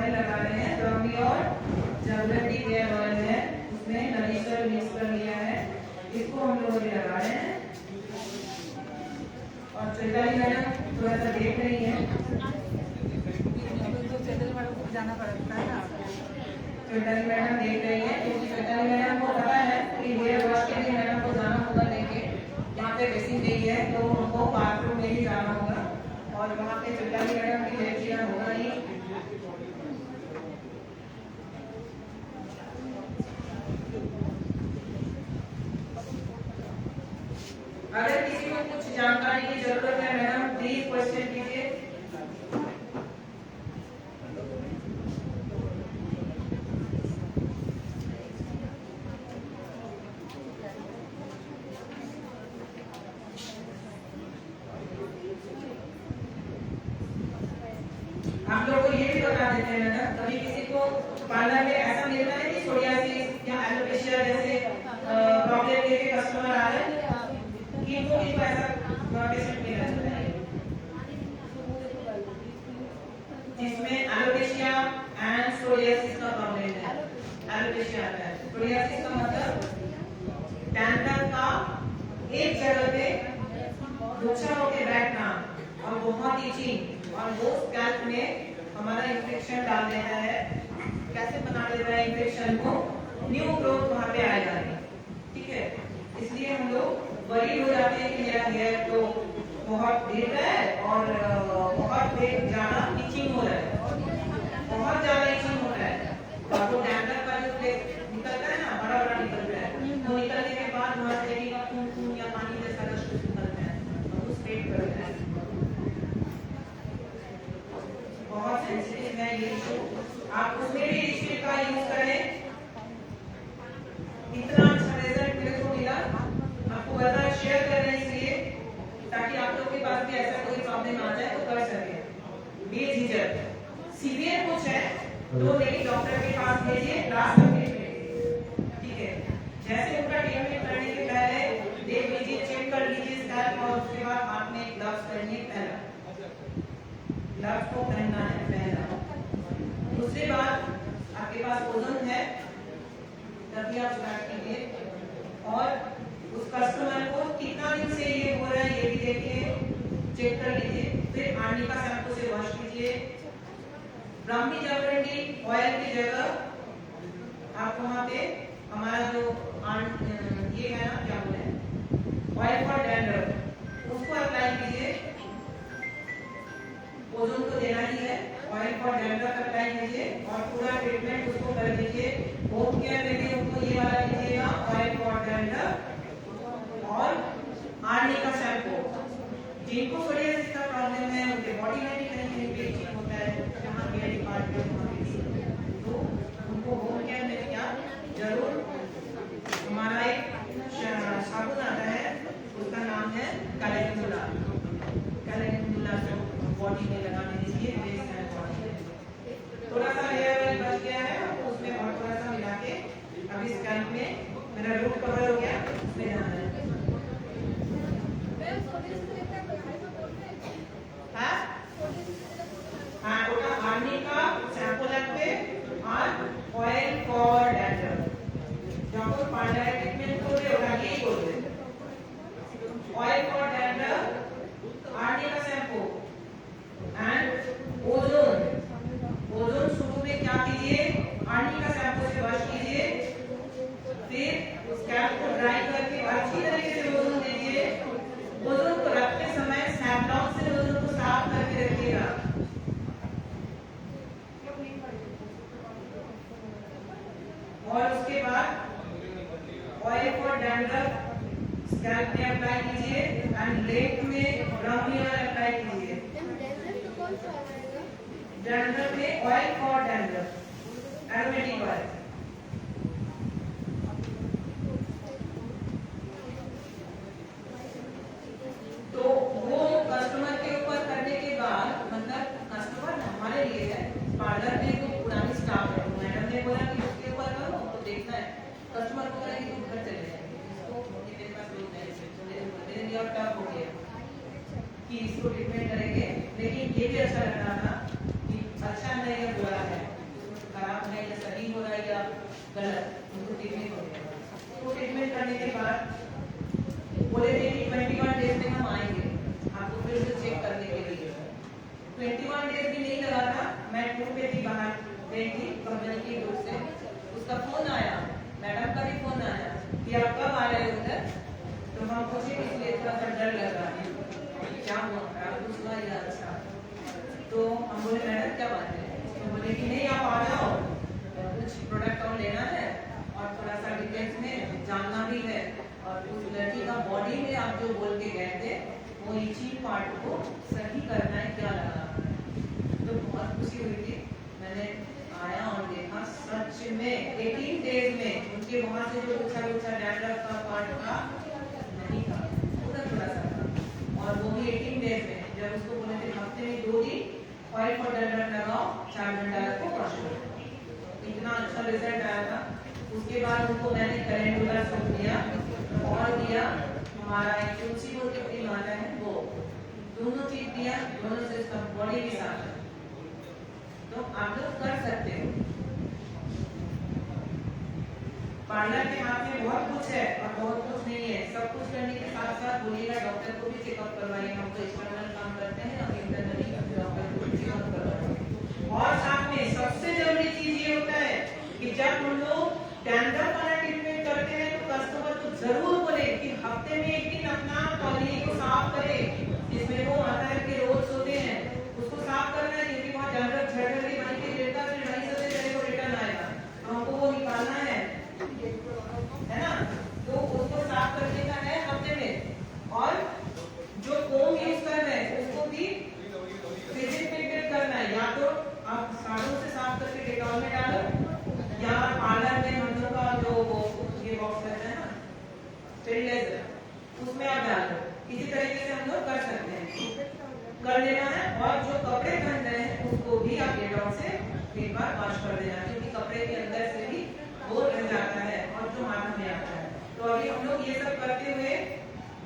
ऑयल लगा रहे हैं, ब्राह्मी और जगलटी हेयर ऑयल है, उसमें नरिशर मिक्स कर लिया है, इसको हम लोग अभी लगा रहे हैं। और चैताली मैडम थोड़ा सा देख रही है, जाना पड़ता है ना। चैताली मैडम देख रही है क्योंकि चैताली मैडम को पता है कि हेयर वॉश के लिए मैडम को जाना होगा लेके, यहाँ पे बेसिन दी है तो उनको बाथरूम में ही जाना होगा और वहाँ पे चैताली मैडम की हेयर किया होगा ही। अगर किसी को कुछ जानकारी की जरूरत है मैडम प्लीज क्वेश्चन कीजिए। आप लोग को ये भी बता देते हैं मैडम, कभी किसी को पार्लर में ऐसा मिलता है कि सोरियासिस या एलोपेशिया जैसे प्रॉब्लम लेके कस्टमर आ रहे हैं, किनको ऐसा पेशेंट मिला है जिसमें एलोपेशिया एंड सोरियासिस का प्रॉब्लम है। एलोपेशिया आता है, सोरियासिस का मतलब डैंड्रफ का एक जगह पे गुच्छा होके बैठना और बहुत इचिंग, और वो स्कैल्प में हमारा इन्फेक्शन डाल देता है। कैसे बना देता है इन्फेक्शन को, न्यू ग्रोथ वहाँ पे आ जाती है, ठीक है। इसलिए हम लोग वरीड हो जाते हैं कि मेरा हेयर तो बहुत गिर रहा है और बहुत ज्यादा इचिंग हो रहा है, बहुत ज्यादा इचिंग हो रहा है, और वो डैंड्रफ का जो निकलता है ना, बड़ा बड़ा निकल रहा है, वो निकलने के बाद वहाँ से लगेगा खून या पानी जैसा कुछ निकलता है और उस पेट कर रहा है। बहुत सेंसिटिव है ये इशू, आप उसमें भी लिपस्टिक का यूज करें। इतना अच्छा रिजल्ट मेरे को मिला, आपको बता शेयर कर रहे हैं इसलिए ताकि आप लोग के पास भी ऐसा कोई प्रॉब्लम आ जाए तो कर सके बेझिझक। सीवियर कुछ है तो नहीं, डॉक्टर के पास भेजिए, लास्ट ट्रीटमेंट, ठीक है। जैसे उनका ट्रीटमेंट करने के पहले देख लीजिए, चेक कर लीजिए स्कैल्प, और उसके बाद हाथ में ग्लव्स पहनिए, पहला ग्लव्स को पहनना है पहला। दूसरी बात, आपके पास ओजन है तभी आप स्टार्ट कीजिए, और उस कस्टमर को कितना दिन से ये हो रहा है ये भी देखिए, चेक कर लीजिए। फिर आर्निका शैम्पू से वॉश कीजिए। ब्राह्मी जगलटी ऑयल की जगह आप वहाँ पे हमारा जो ये है ना, क्या बोले, ऑयल फॉर डैंड्रफ, उसको अप्लाई कीजिए। ओजोन तो देना ही है, ऑयल फॉर डैंड्रफ अप्लाई कीजिए और पूरा ट्रीटमेंट उसको कर दीजिए। होम केयर में भी उनको ये वाला लीजिएगा, ऑयल फॉर डैंड्रफ और आर्निका शैम्पू। जिनको सोरियासिस का प्रॉब्लम है, उनके बॉडी में भी कहीं कहीं पे इचिंग होता है, जहाँ पे डिपार्टमेंट वहाँ पे, तो उनको होम केयर में क्या जरूर, हमारा एक साबुन आता है, उसका नाम है कैलेंडुला, कैलेंडुला बॉडी में लगाने दीजिए। थोड़ा सा हेयर ऑयल बच गया है, उसमें और थोड़ा सा मिला के अभी स्कैल्प में मेरा रूट कवर हो गया, उसमें जाना है। हाँ, उनका आर्निका शैम्पू लगते और ऑयल फॉर डैंड्रफ। जब वो पार्लर ट्रीटमेंट को दे उठा के ही बोल दे, oil for dandruff, arnica shampoo and ozone. Ozone शुरू में क्या कीजिए, आर्निका शैम्पू से वॉश कीजिए, फिर स्कैल्प को ड्राई करके अच्छी तरीके से ओजोन दीजिए। ओजोन को रखते समय सैवलॉन से ओजोन को साफ करके रखिएगा। और उसके बाद ऑयल फॉर डैंड्रफ स्कैल्प में अप्लाई कीजिए एंड लेग में ब्राह्मी ऑयल अप्लाई कीजिए। डैंड्रफ में oil for dandruff, aromatic oil. तो वो कस्टमर के ऊपर करने के बाद, मतलब कस्टमर हमारे लिए है, पार्लर में जो पुरानी स्टाफ है, मैडम ने बोला कि उसके ऊपर करो तो देखना है, कस्टमर को करेंगे तो घर चले जाएंगे, इसको मेरे पास लोग हैं, मेरे लिए और टफ हो गया कि इसको ट्रीटमेंट करेंगे। लेकिन ये भी अच्छा लग रहा था कि अच्छा नहीं है, बुरा है। 21 डेज भी नहीं लगा था, मैं टूर पे थी, बाहर गई थी कंपनी की टूर से, उसका फोन आया, मैडम का भी फोन आया कि आप कब आ रहे हो उधर। तो हम पूछे इसलिए थोड़ा सा डर लग रहा है, क्या हुआ खराब कुछ हुआ या अच्छा। तो हम बोले मैडम क्या बात है, तो बोले कि नहीं आप आ जाओ, कुछ प्रोडक्ट और लेना है और थोड़ा सा डिटेल्स में जानना भी है, और उस लड़की का बॉडी में आप जो बोल के गए थे वो इची पार्ट को सही करना है, क्या लगा। तो बहुत खुशी हुई थी, मैंने आया और देखा सच में 18 डेज में उनके वहां से जो उछा उछा डैंड्रफ का पार्ट का नहीं था, उधर थोड़ा सा था, और वो भी 18 डेज में। जब उसको बोले थे हफ्ते में 2 दिन ऑयल फॉर डैंड्रफ लगाओ, 4 घंटा रखो, वॉश करो, इतना अच्छा रिजल्ट आया था। उसके बाद उनको मैंने कैलेंडुला सोप दिया और दिया हमारा एक तुलसी बोल के क्रीम आता है, वो दोनों चीज दिया, दोनों से उसका बॉडी भी साफ है। तो आप लोग कर सकते हो, पार्लर के हाथ में बहुत कुछ है और बहुत कुछ नहीं है। सब कुछ करने के साथ साथ बोलिएगा डॉक्टर को भी चेकअप करवाइए, हम तो एक्सटर्नल काम करते हैं, हम इंटरनली डॉक्टर को भी चेकअप करवाइए। और साथ में सबसे जरूरी चीज ये होता है कि जब हम लोग डैंड्रफ वाला ट्रीटमेंट करते हैं तो कस्टमर को जरूर बोले कि हफ्ते में एक दिन अपना कॉलोनी को साफ करें, जिसमें वो आता है कि रोज सोते हैं उसको साफ करना है, क्योंकि वहाँ डैंड्रफ झड़झड़ी बन के गिरता है, फिर 2.5 से चले को रिटर्न आएगा, हमको वो निकालना है ना। तो उसको साफ कर देना है हफ्ते में, और जो कोम यूज कर रहे हैं उसको भी डिsinfected करना है, या तो आप साबुन से साफ करके डेटॉल में डालो, या पार्लर में हम लोग का जो ये बॉक्स रहता है ना स्टेरिलाइजर, उसमें आप डाल दो। इसी तरीके से हम लोग कर सकते हैं, कर देना है। और जो कपड़े पहन रहे हैं उसको भी आप डेटॉल से एक बार वॉश कर देना, क्योंकि कपड़े के अंदर से भी वो रह जाता है और जो माथा में आता है। तो अभी हम लोग ये सब करते हुए,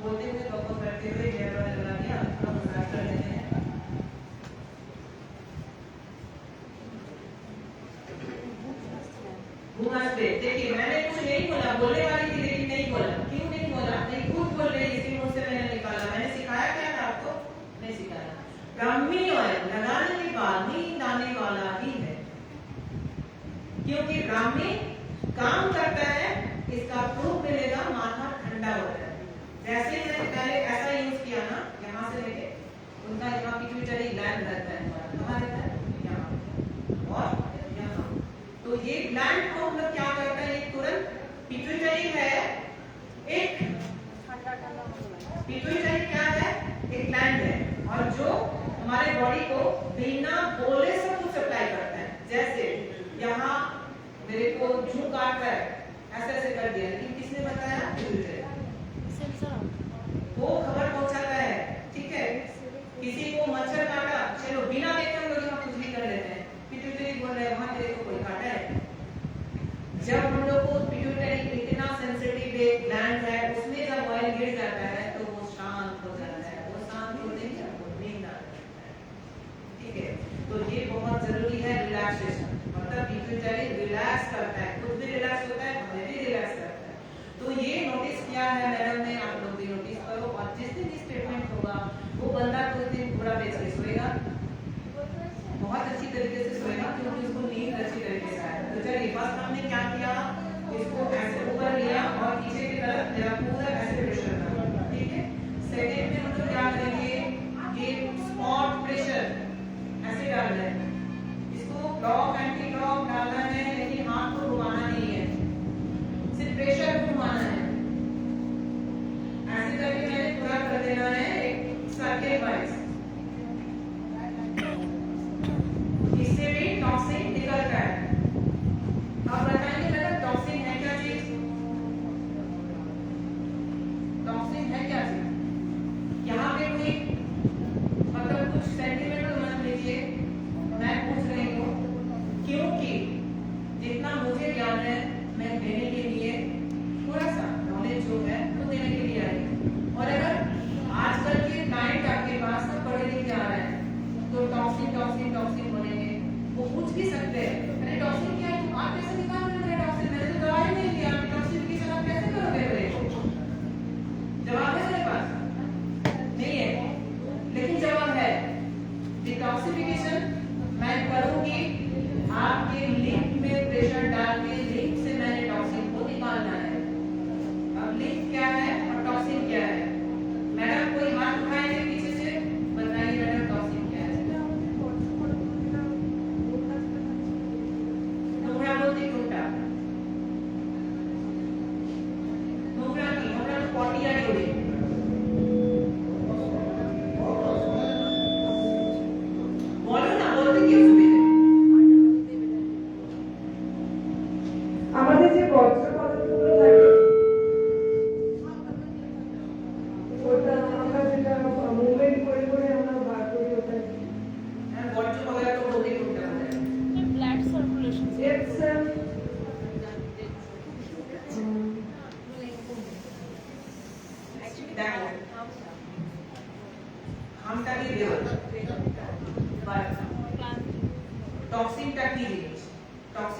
बोलते हुए, बकवास करते हुए हेयर ऑयल लगा दिया, थोड़ा मसाज कर लेते हैं। देखिए मैंने कुछ नहीं बोला, बोलने वाली थी लेकिन नहीं बोला। क्यों नहीं बोला? नहीं, खुद बोल रही, इसके मुंह से मैंने निकाला। मैंने सिखाया क्या था आपको? नहीं सिखाया। ब्राह्मी ऑयल लगाने के बाद नींद आने वाला ही है, क्योंकि ब्राह्मी काम करता है, इसका प्रूफ मिलेगा, माथा ठंडा होता है। जैसे मैंने पहले ऐसा यूज किया ना, यहाँ से लेके उनका यहाँ पिट्यूटरी ग्लैंड रहता है, कहाँ रहता है? यहाँ और यहाँ। तो ये ग्लैंड को हम लोग क्या करते हैं, एक तुरंत पिट्यूटरी है, एक पिट्यूटरी क्या है, एक ग्लैंड है, और जो हमारे बॉडी को बिना बोले सब कुछ सप्लाई करता है। जैसे यहाँ मेरे को झूठ काट रहा है, ऐसे ऐसे कर दिया, लेकिन किसने बताया? पिट्यूटरी। वो खबर पहुंचाता है, ठीक है। किसी को मच्छर काटा, चलो बिना देखे हम लोग यहाँ कुछ भी कर लेते हैं, पिट्यूटरी बोल रहे हैं वहां तेरे को कोई काटा है। जब हम लोग को पिट्यूटरी इतना सेंसिटिव एक ग्लैंड है, उसमें जब ऑयल गिर जाता है तो वो शांत हो जाता है, वो शांत होने की आपको नींद आ जाता है, ठीक है। तो ये बहुत जरूरी है, रिलैक्सेशन, मतलब पिट्यूटरी रिलैक्स करता है, खुद भी रिलैक्स होता है, हमें भी रिलैक्स करता है। तो ये नोटिस किया है मैडम ने, आप लोग भी नोटिस करो, और जिस दिन स्टेटमेंट होगा वो बंदा कुछ दिन पूरा बेच के सोएगा, बहुत अच्छी तरीके से सोएगा, क्योंकि उसको नींद अच्छी तरीके से आए। तो चलिए बस हमने क्या किया, इसको ऐसे ऊपर लिया और पीछे की तरफ मेरा पूरा ऐसे प्रेशर था, ठीक है। सेकेंड में हम लोग क्या करेंगे, ये स्पॉट प्रेशर ऐसे डाल रहे हैं, इसको लॉक एंटी लॉक डालना है, लेकिन हाथ को घुमाना नहीं है, सिर्फ प्रेशर घुमाना है। ऐसे करके मैंने पूरा कर देना है एक सर्किल वाइज, इससे भी टॉक्सिन निकलता है। अब बताएंगे मैडम टॉक्सिन है क्या चीज?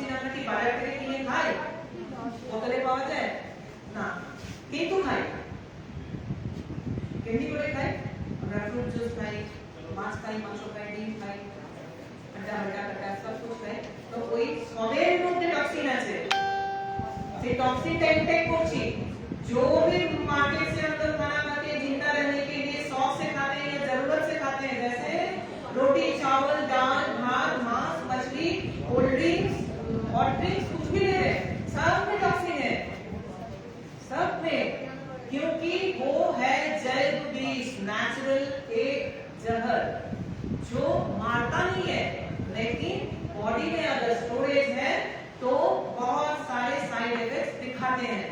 টক্সিন আমরা কি বাজার থেকে কিনে খাই, বোতলে পাওয়া যায় না, কিন্তু খাই। কেমনি করে খাই? আমরা ফ্রুট জুস খাই, মাছ খাই, মাংস খাই, ডিম খাই, अंडा अंडा कटा सब कुछ है। तो ওই সবের মধ্যে টক্সিন আছে। সেই टॉक्सिन का इंटेक করছি, जो भी मार्केट से हम लोग खाना खाते हैं जिंदा रहने के लिए शौक से खाते हैं या जरूरत से खाते हैं, जैसे रोटी चावल दाल भात मांस मछली कोल्ड ड्रिंक्स हॉट ड्रिंक्स कुछ भी ले रहे सब में टॉक्सिन है, सब में, क्योंकि वो है जैव विष, नेचुरल एक जहर जो मारता नहीं है, लेकिन बॉडी में अगर स्टोरेज है तो बहुत सारे साइड इफेक्ट्स दिखाते हैं।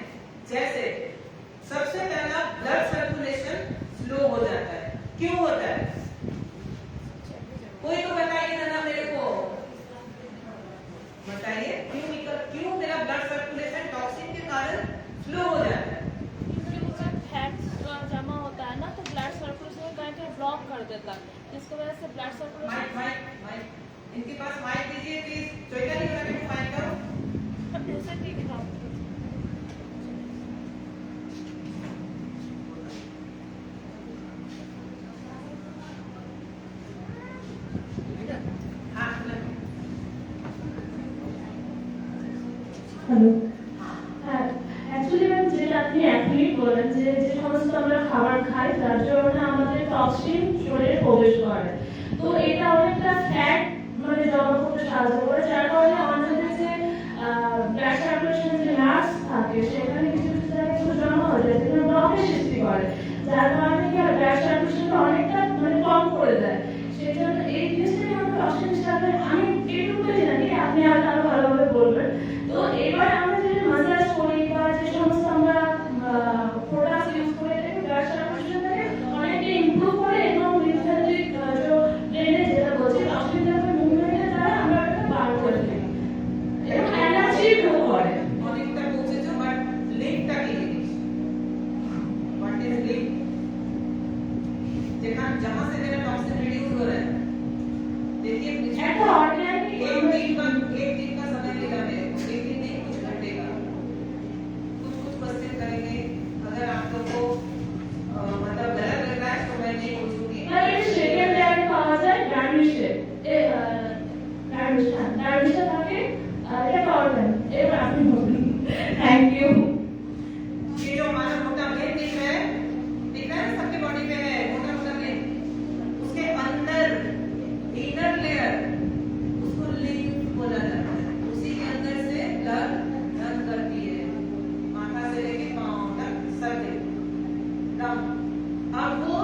जैसे सबसे पहला ब्लड सर्कुलेशन स्लो हो जाता है। क्यों होता है? कोई तो बताइए ना मेरे को, बताइए क्यों मेरा ब्लड सर्कुलेशन टॉक्सिन के कारण स्लो हो जाता है? फैट जमा होता है ना, तो ब्लड सर्कुलेशन कहीं ब्लॉक कर देता है, जिसकी वजह से ब्लड सर्कुलेशन। माइक इनके पास माइक दीजिए प्लीज, चोइता नहीं लगा के माइक करो। ऐसे ठीक है। হ্যালো, হ্যাঁ অ্যাকচুয়ালি ম্যাম যেটা আপনি এখনই বলেন যে যে সমস্ত আমরা খাবার খাই তার জন্য আমাদের টক্সিন শরীরে প্রবেশ করে, তো এটা অনেকটা ফ্যাট মানে জমা করতে সাহায্য করে, যার কারণে আমাদের যে ব্লাড সার্কুলেশন যে নার্ভস থাকে সেখানে কিছু কিছু জায়গায় একটু জমা হয়ে যায়, যেখানে ব্লকের সৃষ্টি করে, যার কারণে কি হয় ব্লাড সার্কুলেশনটা অনেকটা মানে কম করে দেয়। সেই জন্য এই জিনিসটাকে আমরা টক্সিন হিসাবে আমি এটুকুই জানি, আপনি আরো ভালোভাবে বলবেন। তো এবার আমরা যে মাসাজ করি বা যে সমস্ত আমরা প্রোডাক্ট ইউজ করে থাকি ব্লাড সার্কুলেশনটাকে অনেকটা ইমপ্রুভ করে এবং লিম্ফ্যাটিক যে ড্রেনেজ যেটা বলছি টক্সিন লেভেল মুভমেন্টের দ্বারা আমরা এটা বার করে দিই এবং এনার্জি গ্রো করে। অনেকটা পৌঁছেছো, বাট লিঙ্কটা কি জিনিস? What is link? जहां से मेरा टॉक्सिन रिड्यूस हो रहा है, देखिए একটা অর্গানিক एक दिन का समय लेगा मेरे को, एक दिन नहीं कुछ घंटे का, कुछ क्वेश्चन करेंगे। अगर आप लोग को मतलब गलत लग रहा है तो मैं नहीं पूछूंगी। মানে সেকেন্ড লেয়ারে পাওয়া যায় ডার্মিশে, ডার্মিশে থাকে, এটা অর্গানিক। এবার আপনি বলুন। Thank you. ये जो हमारा मोटा ब्रेन दिख रहा है ना सबके बॉडी पे है मोटा मोटा ब्रेन, उसके अंदर इनर लेयर उसको लिम्फ बोला जाता है, उसी के अंदर से ब्लड रन करती है माथा से लेके पांव तक सब तक। अब वो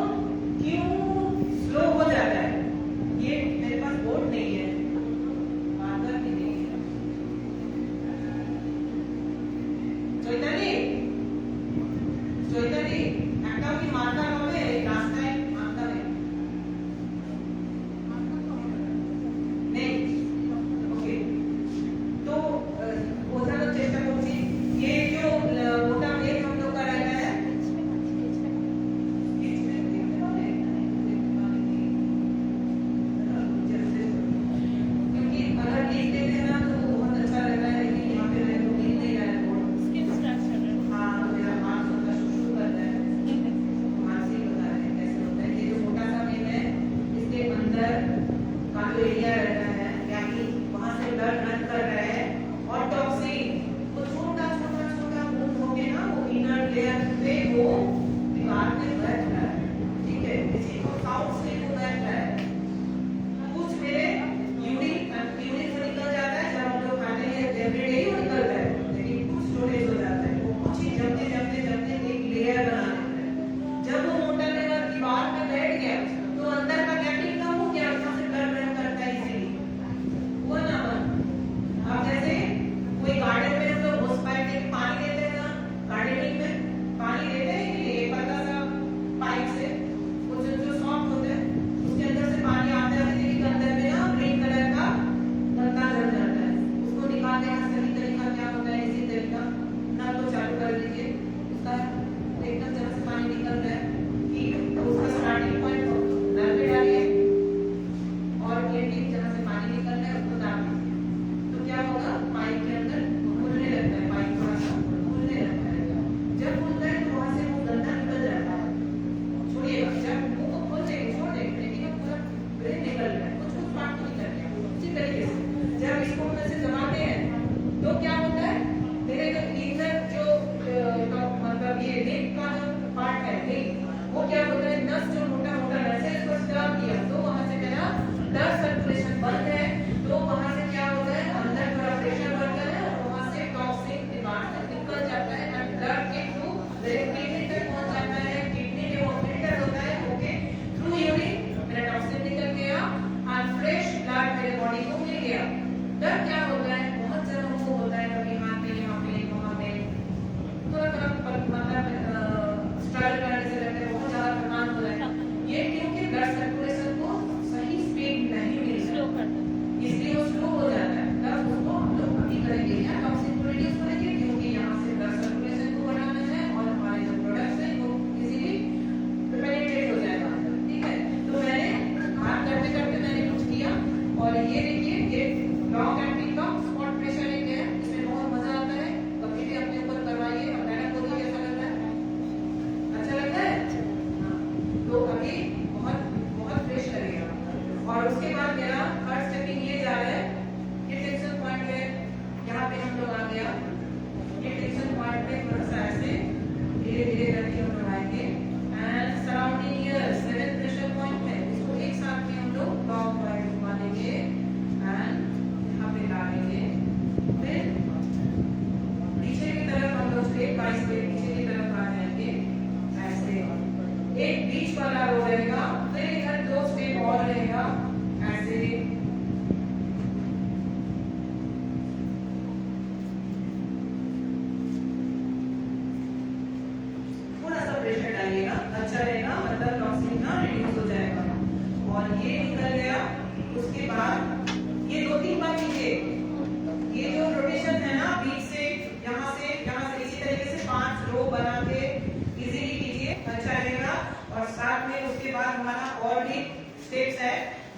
क्यों स्लो हो जाता है? ये मेरे पास बोर्ड नहीं है, मार्कर भी नहीं है।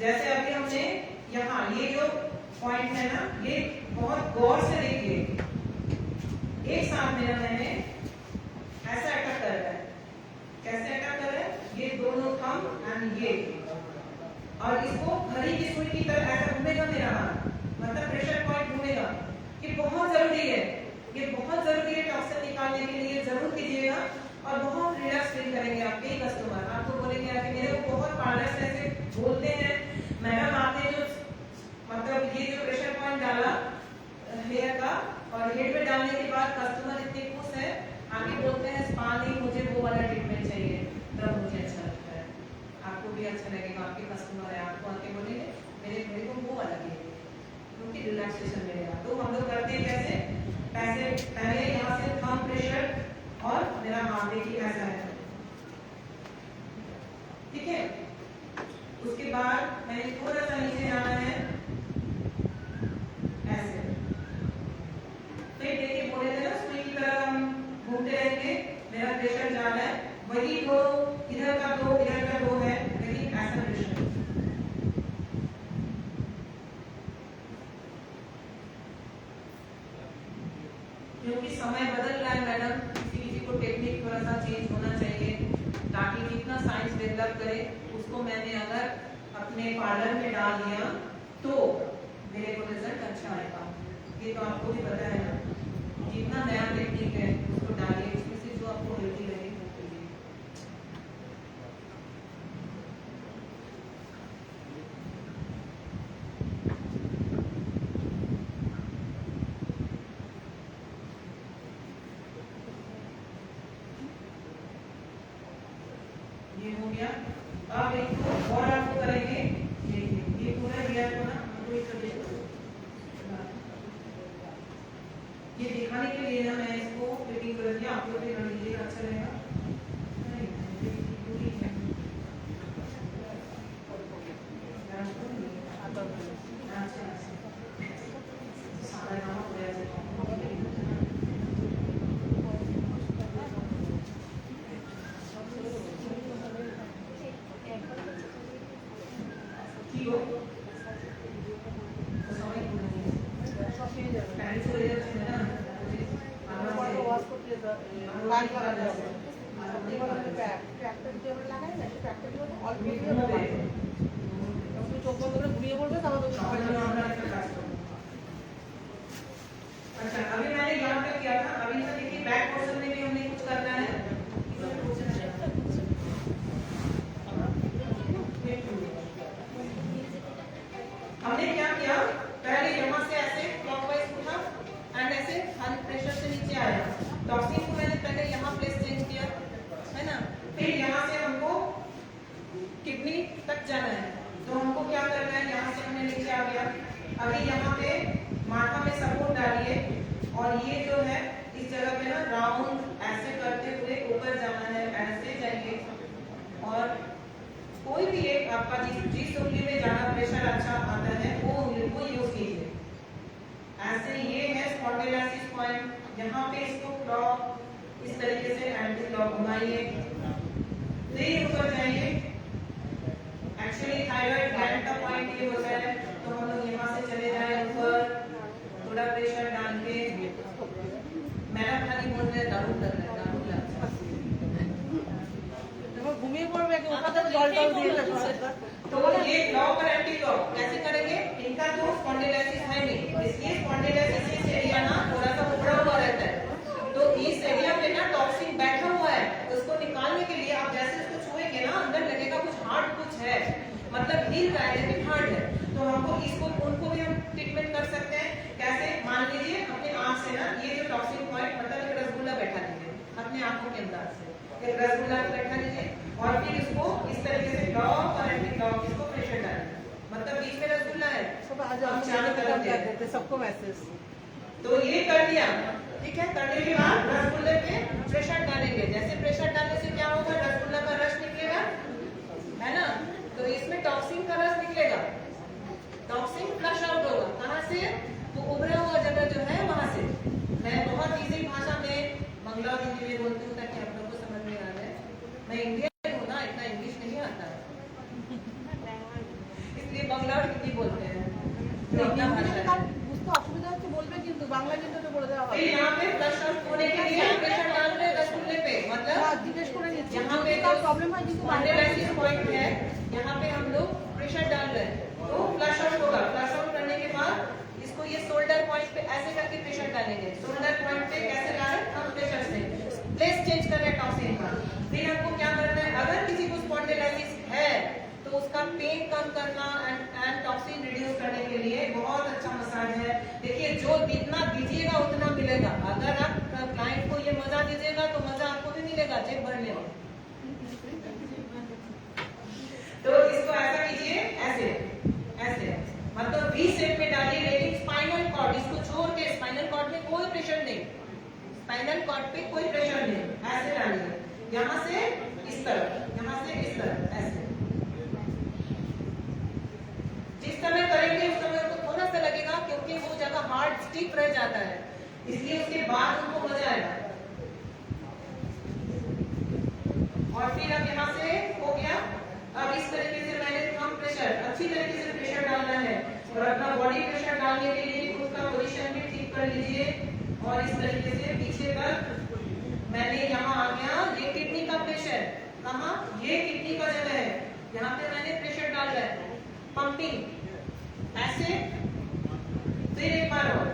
जैसे अभी हमने यहाँ ये जो पॉइंट है ना, ये बहुत गौर से देखिए। एक साथ मेरा मैंने ऐसा अटैक कर रहा है, कैसे अटैक कर रहा है, ये दोनों थंब एंड ये, और इसको घड़ी की सुई की तरह ऐसा घूमेगा मेरा हाथ, मतलब प्रेशर पॉइंट घूमेगा। ये बहुत जरूरी है, ये बहुत जरूरी है टॉक्सिन निकालने के लिए, जरूर कीजिएगा और बहुत रिलैक्स फील करेंगे आपके ही कस्टमर। आपको बोलेंगे कि मेरे को बहुत पार्लर से ऐसे बोलते हैं, मैडम आपने जो मतलब ये जो प्रेशर पॉइंट डाला हेयर का और हेड पे डालने के बाद कस्टमर इतने खुश है, आगे बोलते हैं स्पा नहीं, मुझे वो वाला ट्रीटमेंट चाहिए, तब मुझे अच्छा लगता है। आपको भी अच्छा लगेगा, आपके कस्टमर है, आपको आके बोलेंगे मेरे को वो वाला चाहिए, क्योंकि रिलैक्सेशन मिलेगा। तो हम लोग करते हैं कैसे, पहले यहाँ से थंब प्रेशर और मेरा हाथ देखिए ऐसा है, ठीक है। उसके बाद मैंने थोड़ा सा नीचे जाना है ऐसे, फिर देखिए बोले थे ना सुई की तरह हम घूमते रहेंगे, मेरा प्रेशर जा रहा है, वही दो इधर का दो है, लेकिन ऐसा प्रेशर। क्योंकि समय बदल रहा है मैडम, किसी को टेक्निक थोड़ा सा चेंज होना चाहिए, ताकि जितना साइंस डेवलप करे उसको मैंने अगर अपने पार्लर में डाल दिया तो मेरे को रिजल्ट अच्छा आएगा। ये तो आपको भी पता है ना, जितना नया टेक्निक है उसको डालिए, उसमें से जो आपको हेल्दी लगे वो करिए। ये हो गया। अब इसको और आपको करेंगे, ये पूरा दिया को ना ये दिखाने के लिए ना मैं इसको फिटिंग कर दिया, आप लोग भी कर लीजिए, अच्छा रहेगा। अच्छा, अभी मैंने यहाँ तक किया था, अभी तो देखिए बैक पोर्शन में भी हमने कुछ करना है। हमने क्या किया, पहले यहाँ से ऐसे क्लॉकवाइज उठा एंड ऐसे हाई प्रेशर से नीचे आया, टॉक्सिन को मैंने पहले यहाँ प्लेस चेंज किया है ना, फिर यहाँ से हमको किडनी तक जाना है, तो हमको क्या करना है, यहाँ से हमने नीचे आ गया, अभी यहाँ पे माथा में सपोर्ट डालिए और ये जो है इस जगह पे ना राउंड ऐसे करते हुए ऊपर जाना है, ऐसे जाइए और कोई भी एक आपका जिस उंगली में ज्यादा प्रेशर अच्छा आता है वो उंगली को यूज कीजिए। ऐसे ये है स्पॉन्डिलोसिस पॉइंट, यहाँ पे इसको क्लॉक इस तरीके से एंटी क्लॉक घुमाइए, फिर ऊपर जाइए। एक्चुअली थायराइड ग्लैंड का पॉइंट ये होता है, तो हम लोग यहाँ से चले जाए ऊपर, थोड़ा प्रेशर डाल के, मैडम खाली बोल रहे हैं दारू कर रहे हैं, दारू घूमिए पड़বে कि ऊपर तक जल डाल दिए। तो ये क्लॉक और एंटी क्लॉक कैसे करेंगे, इनका तो स्पॉन्डिलोसिस है नहीं, इसलिए स्पॉन्डिलोसिस इस एरिया ना थोड़ा सा उभरा हुआ रहता है, तो इस एरिया पे ना टॉक्सिन बैठा हुआ है, उसको निकालने के लिए आप जैसे उसको छुएंगे ना अंदर लगेगा कुछ हार्ड कुछ है, मतलब हिल रहा है लेकिन हार्ड है, तो हमको इसको उनको भी हम ट्रीटमेंट कर सकते हैं। कैसे, मान लीजिए अपने आंख से ना ये जो टॉक्सिन पॉइंट मतलब एक रसगुल्ला बैठा लीजिए अपने आंखों के अंदर से, एक रसगुल्ला बैठा लीजिए और फिर इसको इस तरीके से क्लॉक और एंटी क्लॉक इसको प्रेशर डालिए, मतलब बीच में रसगुल्ला है सब आज हम चारों तरफ कर देते सबको मैसेज। तो ये कर दिया, ठीक है। करने के बाद रसगुल्ले पे प्रेशर डालेंगे, जैसे प्रेशर डालने से क्या होगा, रसगुल्ला का रस निकलेगा है ना, तो इसमें टॉक्सिन का रस निकलेगा, टॉक्सिन फ्लश आउट होगा, कहाँ से, वो उभरा हुआ जगह जो है वहां से। मैं बहुत इजी भाषा में बंगला हिंदी में बोलती हूँ ताकि आप लोगों को समझ में आ जाए, मैं इंडियन हूँ ना, इतना इंग्लिश नहीं आता है শুধু বাংলা কিন্তু তো বলে দেওয়া फिर হবে यहाँ पे फ्लश आउट होने के लिए प्रेशर डाल रहे हैं रसगुल्ले पे, मतलब জিজ্ঞেस করে নিচ্ছি यहाँ पे का प्रॉब्लम है जिसको स्पॉन्डिलाइटिस पॉइंट है, यहाँ पे हम लोग प्रेशर डाल रहे हैं तो फ्लश आउट होगा। फ्लश आउट करने के बाद इसको ये शोल्डर पॉइंट पे ऐसे करके प्रेशर डालेंगे। शोल्डर पॉइंट पे कैसे डालें, हम प्रेशर से प्लेस चेंज कर रहे हैं टॉक्सिन का। फिर हमको क्या करना है, अगर किसी को स्पॉन्डिलाइटिस है तो उसका पेन कम करना एंड टॉक्सिन रिड्यूस करने के लिए बहुत अच्छा मसाज है। देखिए जो जितना दीजिएगा उतना मिलेगा। अगर आप क्लाइंट को ये मजा दीजिएगा तो मजा आपको भी मिलेगा, जेब भर लेगा। तो इसको ऐसा कीजिए, ऐसे ऐसे मतलब वी शेप में डालिए, लेकिन स्पाइनल कॉर्ड इसको छोड़ के, स्पाइनल कॉर्ड में कोई प्रेशर नहीं, स्पाइनल कॉर्ड पे कोई प्रेशर नहीं, ऐसे डालिए, यहाँ से इस तरफ, यहाँ से इस तरफ, ऐसे। जिस समय करेंगे उस समय उसको थोड़ा सा लगेगा क्योंकि वो जगह हार्ड स्टिफ रह जाता है, इसलिए उसके बाद उनको मजा आएगा। और फिर अब यहाँ से हो गया। अब इस तरीके से मैंने थंब प्रेशर अच्छी तरीके से प्रेशर डालना है और अपना बॉडी प्रेशर डालने के लिए खुद का पोजीशन भी ठीक कर लीजिए। और इस तरीके से पीछे तक मैंने यहाँ आ गया, ये किडनी का प्रेशर, कहाँ, ये किडनी का जगह है, यहाँ पे मैंने प्रेशर डाल रहा है, पंपिंग ऐसे। फिर एक बार और,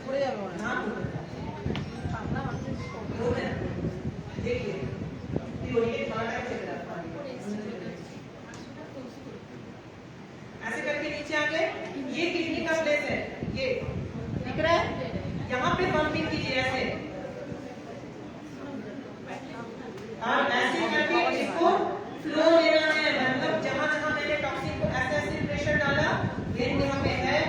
পড়ে যাবে মনে হয়। देखिए ऐसे करके नीचे आ गए, ये किडनी का प्लेस है, ये दिख रहा है, यहाँ पे पंपिंग कीजिए ऐसे। और ऐसे करके इसको फ्लो देना है, मतलब जहां जहां मैंने टॉक्सिन को ऐसे ऐसे प्रेशर डाला, वेन यहाँ पे है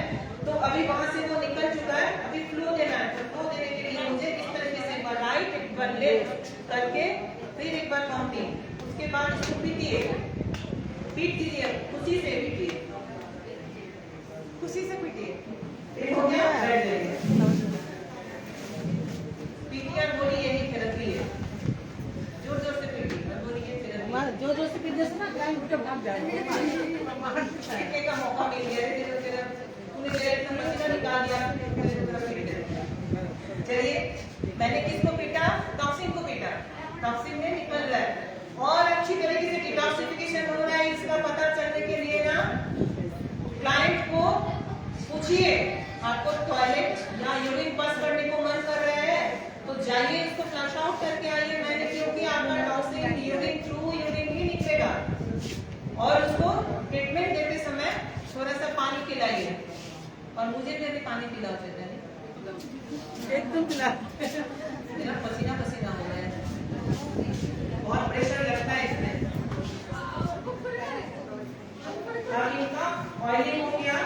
तो अभी वहां से वो निकल चुका है, अभी फ्लो देना है। तो फ्लो देने के लिए मुझे इस तरीके से एक बार राइट एक बार लेफ्ट करके फिर एक बार पंपिंग, उसके बाद इसको पीटिए, पीट दीजिए, खुशी से पीटिए, खुशी से पीटिए। एक हो गया, बैठ जाइए। पीटिए, बोली यही थेरेपी है, जोर जोर से पीटिए और बोलिए थेरेपी। जो जो से पीट देते ना क्लाइंट उठे भाग जाए पीटने का मौका मिल गया, तूने मेरा इतना पसीना निकाल दिया। चलिए, मैंने किसको पीटा, टॉक्सिन को पीटा, टॉक्सिन में निकल रहा है और अच्छी तरीके से डिटॉक्सिफिकेशन हो रहा है। इसका पता चलने के लिए ना क्लाइंट को पूछिए, आपको टॉयलेट या यूरिन पास करने को मन कर रहा है तो जाइए, इसको फ्लश आउट करके आइए। मैंने क्योंकि आपका टॉक्सिन यूरिन थ्रू यूरिन ही निकलेगा। और उसको ट्रीटमेंट देते समय थोड़ा सा पानी पिलाइए, और मुझे भी अभी पानी पिलाओ चाहिए, एकदम पिला मेरा पसीना पसीना हो गया है, बहुत प्रेशर लगता है इसमें। अब इनका ऑयलिंग हो गया,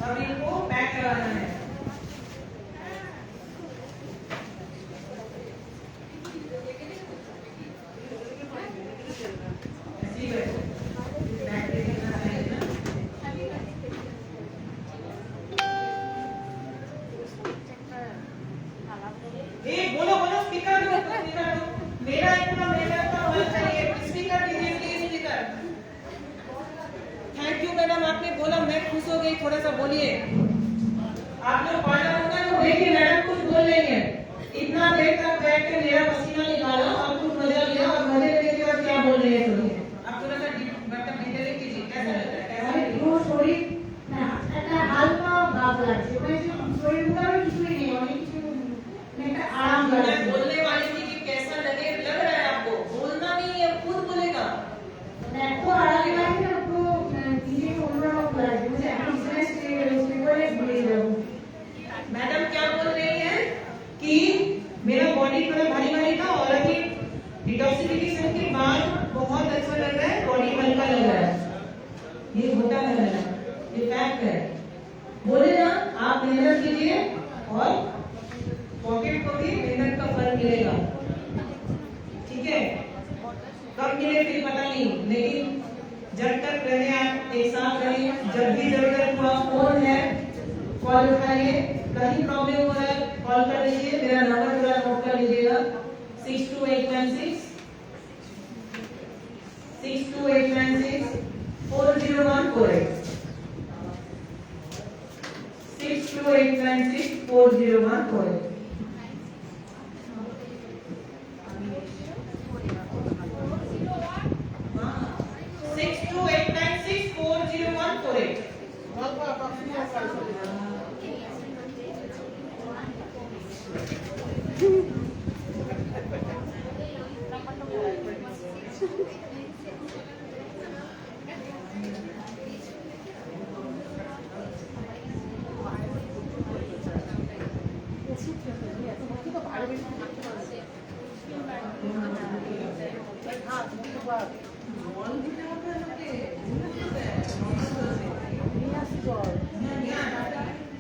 अब इनको पैक कराना है। ऐसी बैठो, पैक करना चाहिए ना। बोलो बोलो, स्पीकर दो, स्पीकर दो, मेरा इतना मन चाहिए, स्पीकर दीजिए please, speaker. Thank you madam, आपने बोला मैं खुश हो गई, थोड़ा सा बोलिए। आप लोग पढ़ना होगा तो देखिए मैडम कुछ बोल रही है, इतना देर तक बैठ के मेरा पसीना निकाला और कुछ मजा लिया, और मजे लेने के बाद क्या बोल रही है सुनिए। आप थोड़ा सा मतलब डिटेलिंग कीजिए, कैसा लगता है, कैसा শরীর একটা হালকা ভাব লাগছে, মানে শরীর মধ্যে কিছুই নেই, অনেক কিছু একটা আরাম मैं লাগছে। बोलने वाली थी कि कैसा लगे, लग रहा है आपको, बोलना नहीं है, खुद बोलेगा। এত আরাম লাগছে, এত নিজেকে অন্যরকম লাগছে, মানে আমি স্ট্রেস করে ভুলে যাবো। मैडम क्या बोल रही है कि मेरा बॉडी थोड़ा भारी भारी था और अभी डिटॉक्सिफिकेशन के बाद बहुत अच्छा लग रहा है, बॉडी हल्का लग रहा है, ये होता है, ये फैक्ट है। बोले ना, आप मेहनत कीजिए और पॉकेट को भी मेहनत का फल मिलेगा, ठीक है। कब मिले फिर पता नहीं, लेकिन जब तक रहने आए एक साथ रहिए। जब भी जरूरत हुआ फोन है कॉल उठाइए, कहीं प्रॉब्लम हो रहा है कॉल कर लीजिए। मेरा नंबर पूरा नोट कर लीजिएगा 62896 62896 40148 62896 40148।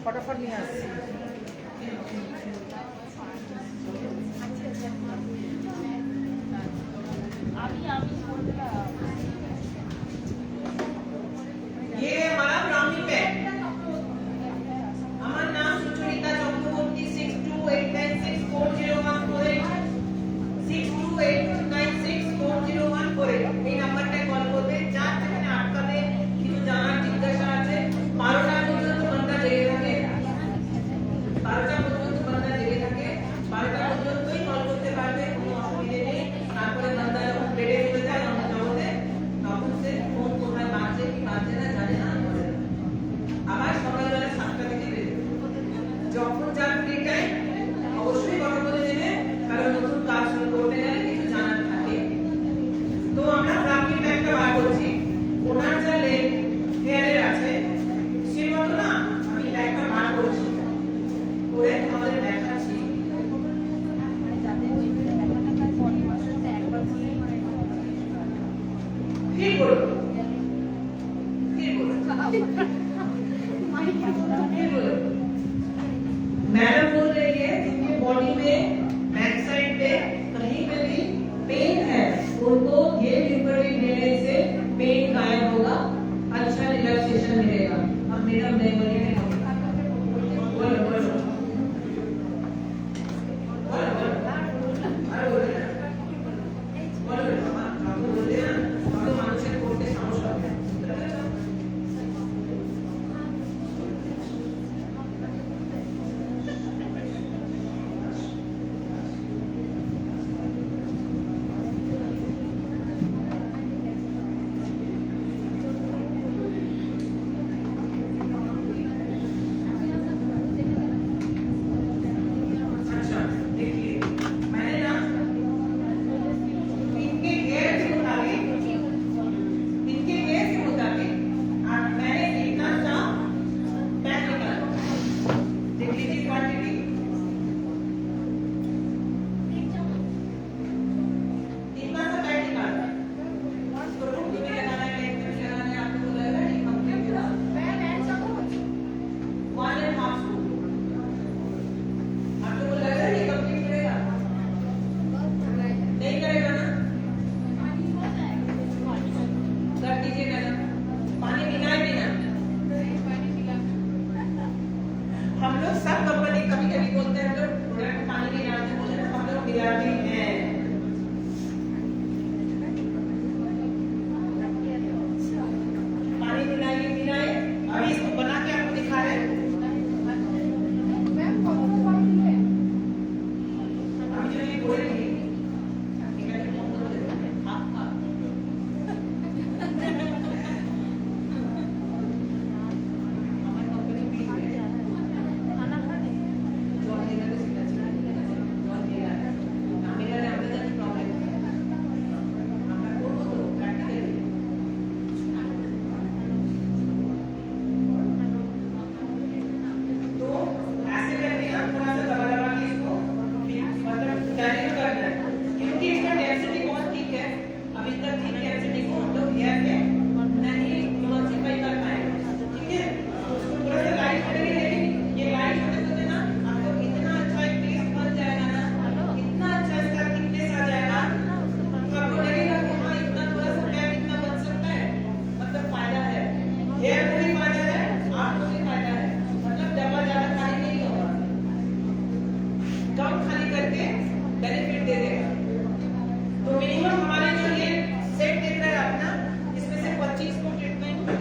फटाफट নিয়ে আসছি। ये हमारा ब्राह्मणी पैक। আমার নাম সুচরিতা চক্রবর্তী 6289640148 6289640148 এই নাম্বারটায় কল করবে। যার যেখানে আটকাবে কিছু জানার জিজ্ঞাসা আছে 12টা পর্যন্ত ঘন্টা জেগে থাকে 12টা পর্যন্ত ঘন্টা জেগে থাকে 12টা পর্যন্তই কল করতে পারবে, কোনো অসুবিধা নেই। তারপরে ঘন্টা যখন বেড়ে চলে যায় আমরা জগতে তখন সে ফোন কোথায় বাজছে কি বাজছে না জানে না, আবার সকালবেলা 7টা থেকে বের হবে। যখন যার ফ্রি টাইম অবশ্যই কথা বলে নেবে, কারণ নতুন কাজ শুরু করতে গেলে কিছু জানার থাকে। তো আমরা ব্রাহ্মী ব্যাগটা বার করছি। ওনার যা লেগ হেয়ারের আছে সে মতো না আমি ব্যাগটা বার করছি করে তোমাদের দেখাচ্ছি। फिर बोलो मैडम बोल रही है जिनके बॉडी में बैक साइड पे कहीं पे भी पेन है उनको ये लिक्विड देने से पेन गायब होगा, अच्छा रिलैक्सेशन मिलेगा। अब मैडम नहीं बोलिए बोलो बोलो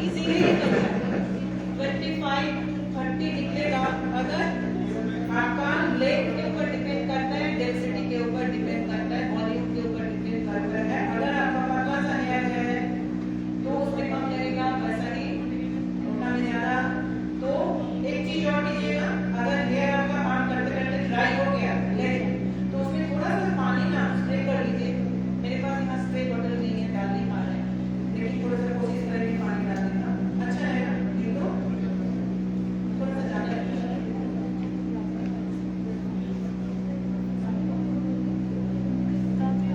इजीली निकल जाएगा। 25 30 निकलेगा अगर आपका लेग के ऊपर डिपेंड करता है, डेंसिटी के ऊपर डिपेंड करता है, वॉल्यूम के ऊपर डिपेंड करता है। अगर आपका पतला सा हेयर है तो उसमें कम लगेगा, वैसा ही मोटा में ज्यादा। तो एक चीज और कीजिएगा, अगर हेयर आपका काम करते करते ड्राई हो गया लेग, तो उसमें थोड़ा सा पानी ना स्प्रे कर लीजिए। मेरे पास यहाँ स्प्रे बॉटल नहीं है, डाल नहीं पा रहे हैं, लेकिन थोड़ा सा कोशिश करेंगे पानी डाल देना, अच्छा रहेगा। ये तो थोड़ा सा ज्यादा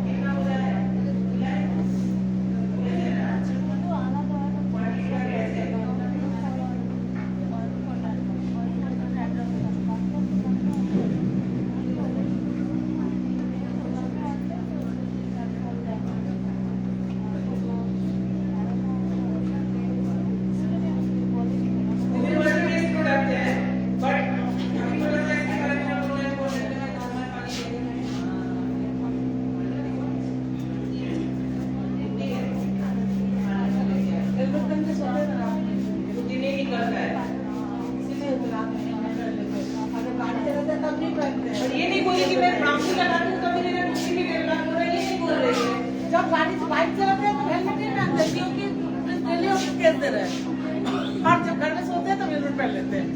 कितना हो रहा है? ये नहीं बोली कि मैं ब्राउनी लगा दूं तभी मेरा कुर्सी भी मेरे लाग हो रहा है, ये नहीं बोल रही है। जब गाड़ी बाइक चलाते हैं तो हेलमेट नहीं पहनते क्योंकि डेली ऑफिस केस दे रहे हैं, और जब घर में सोते हैं तो हेलमेट पहन लेते हैं।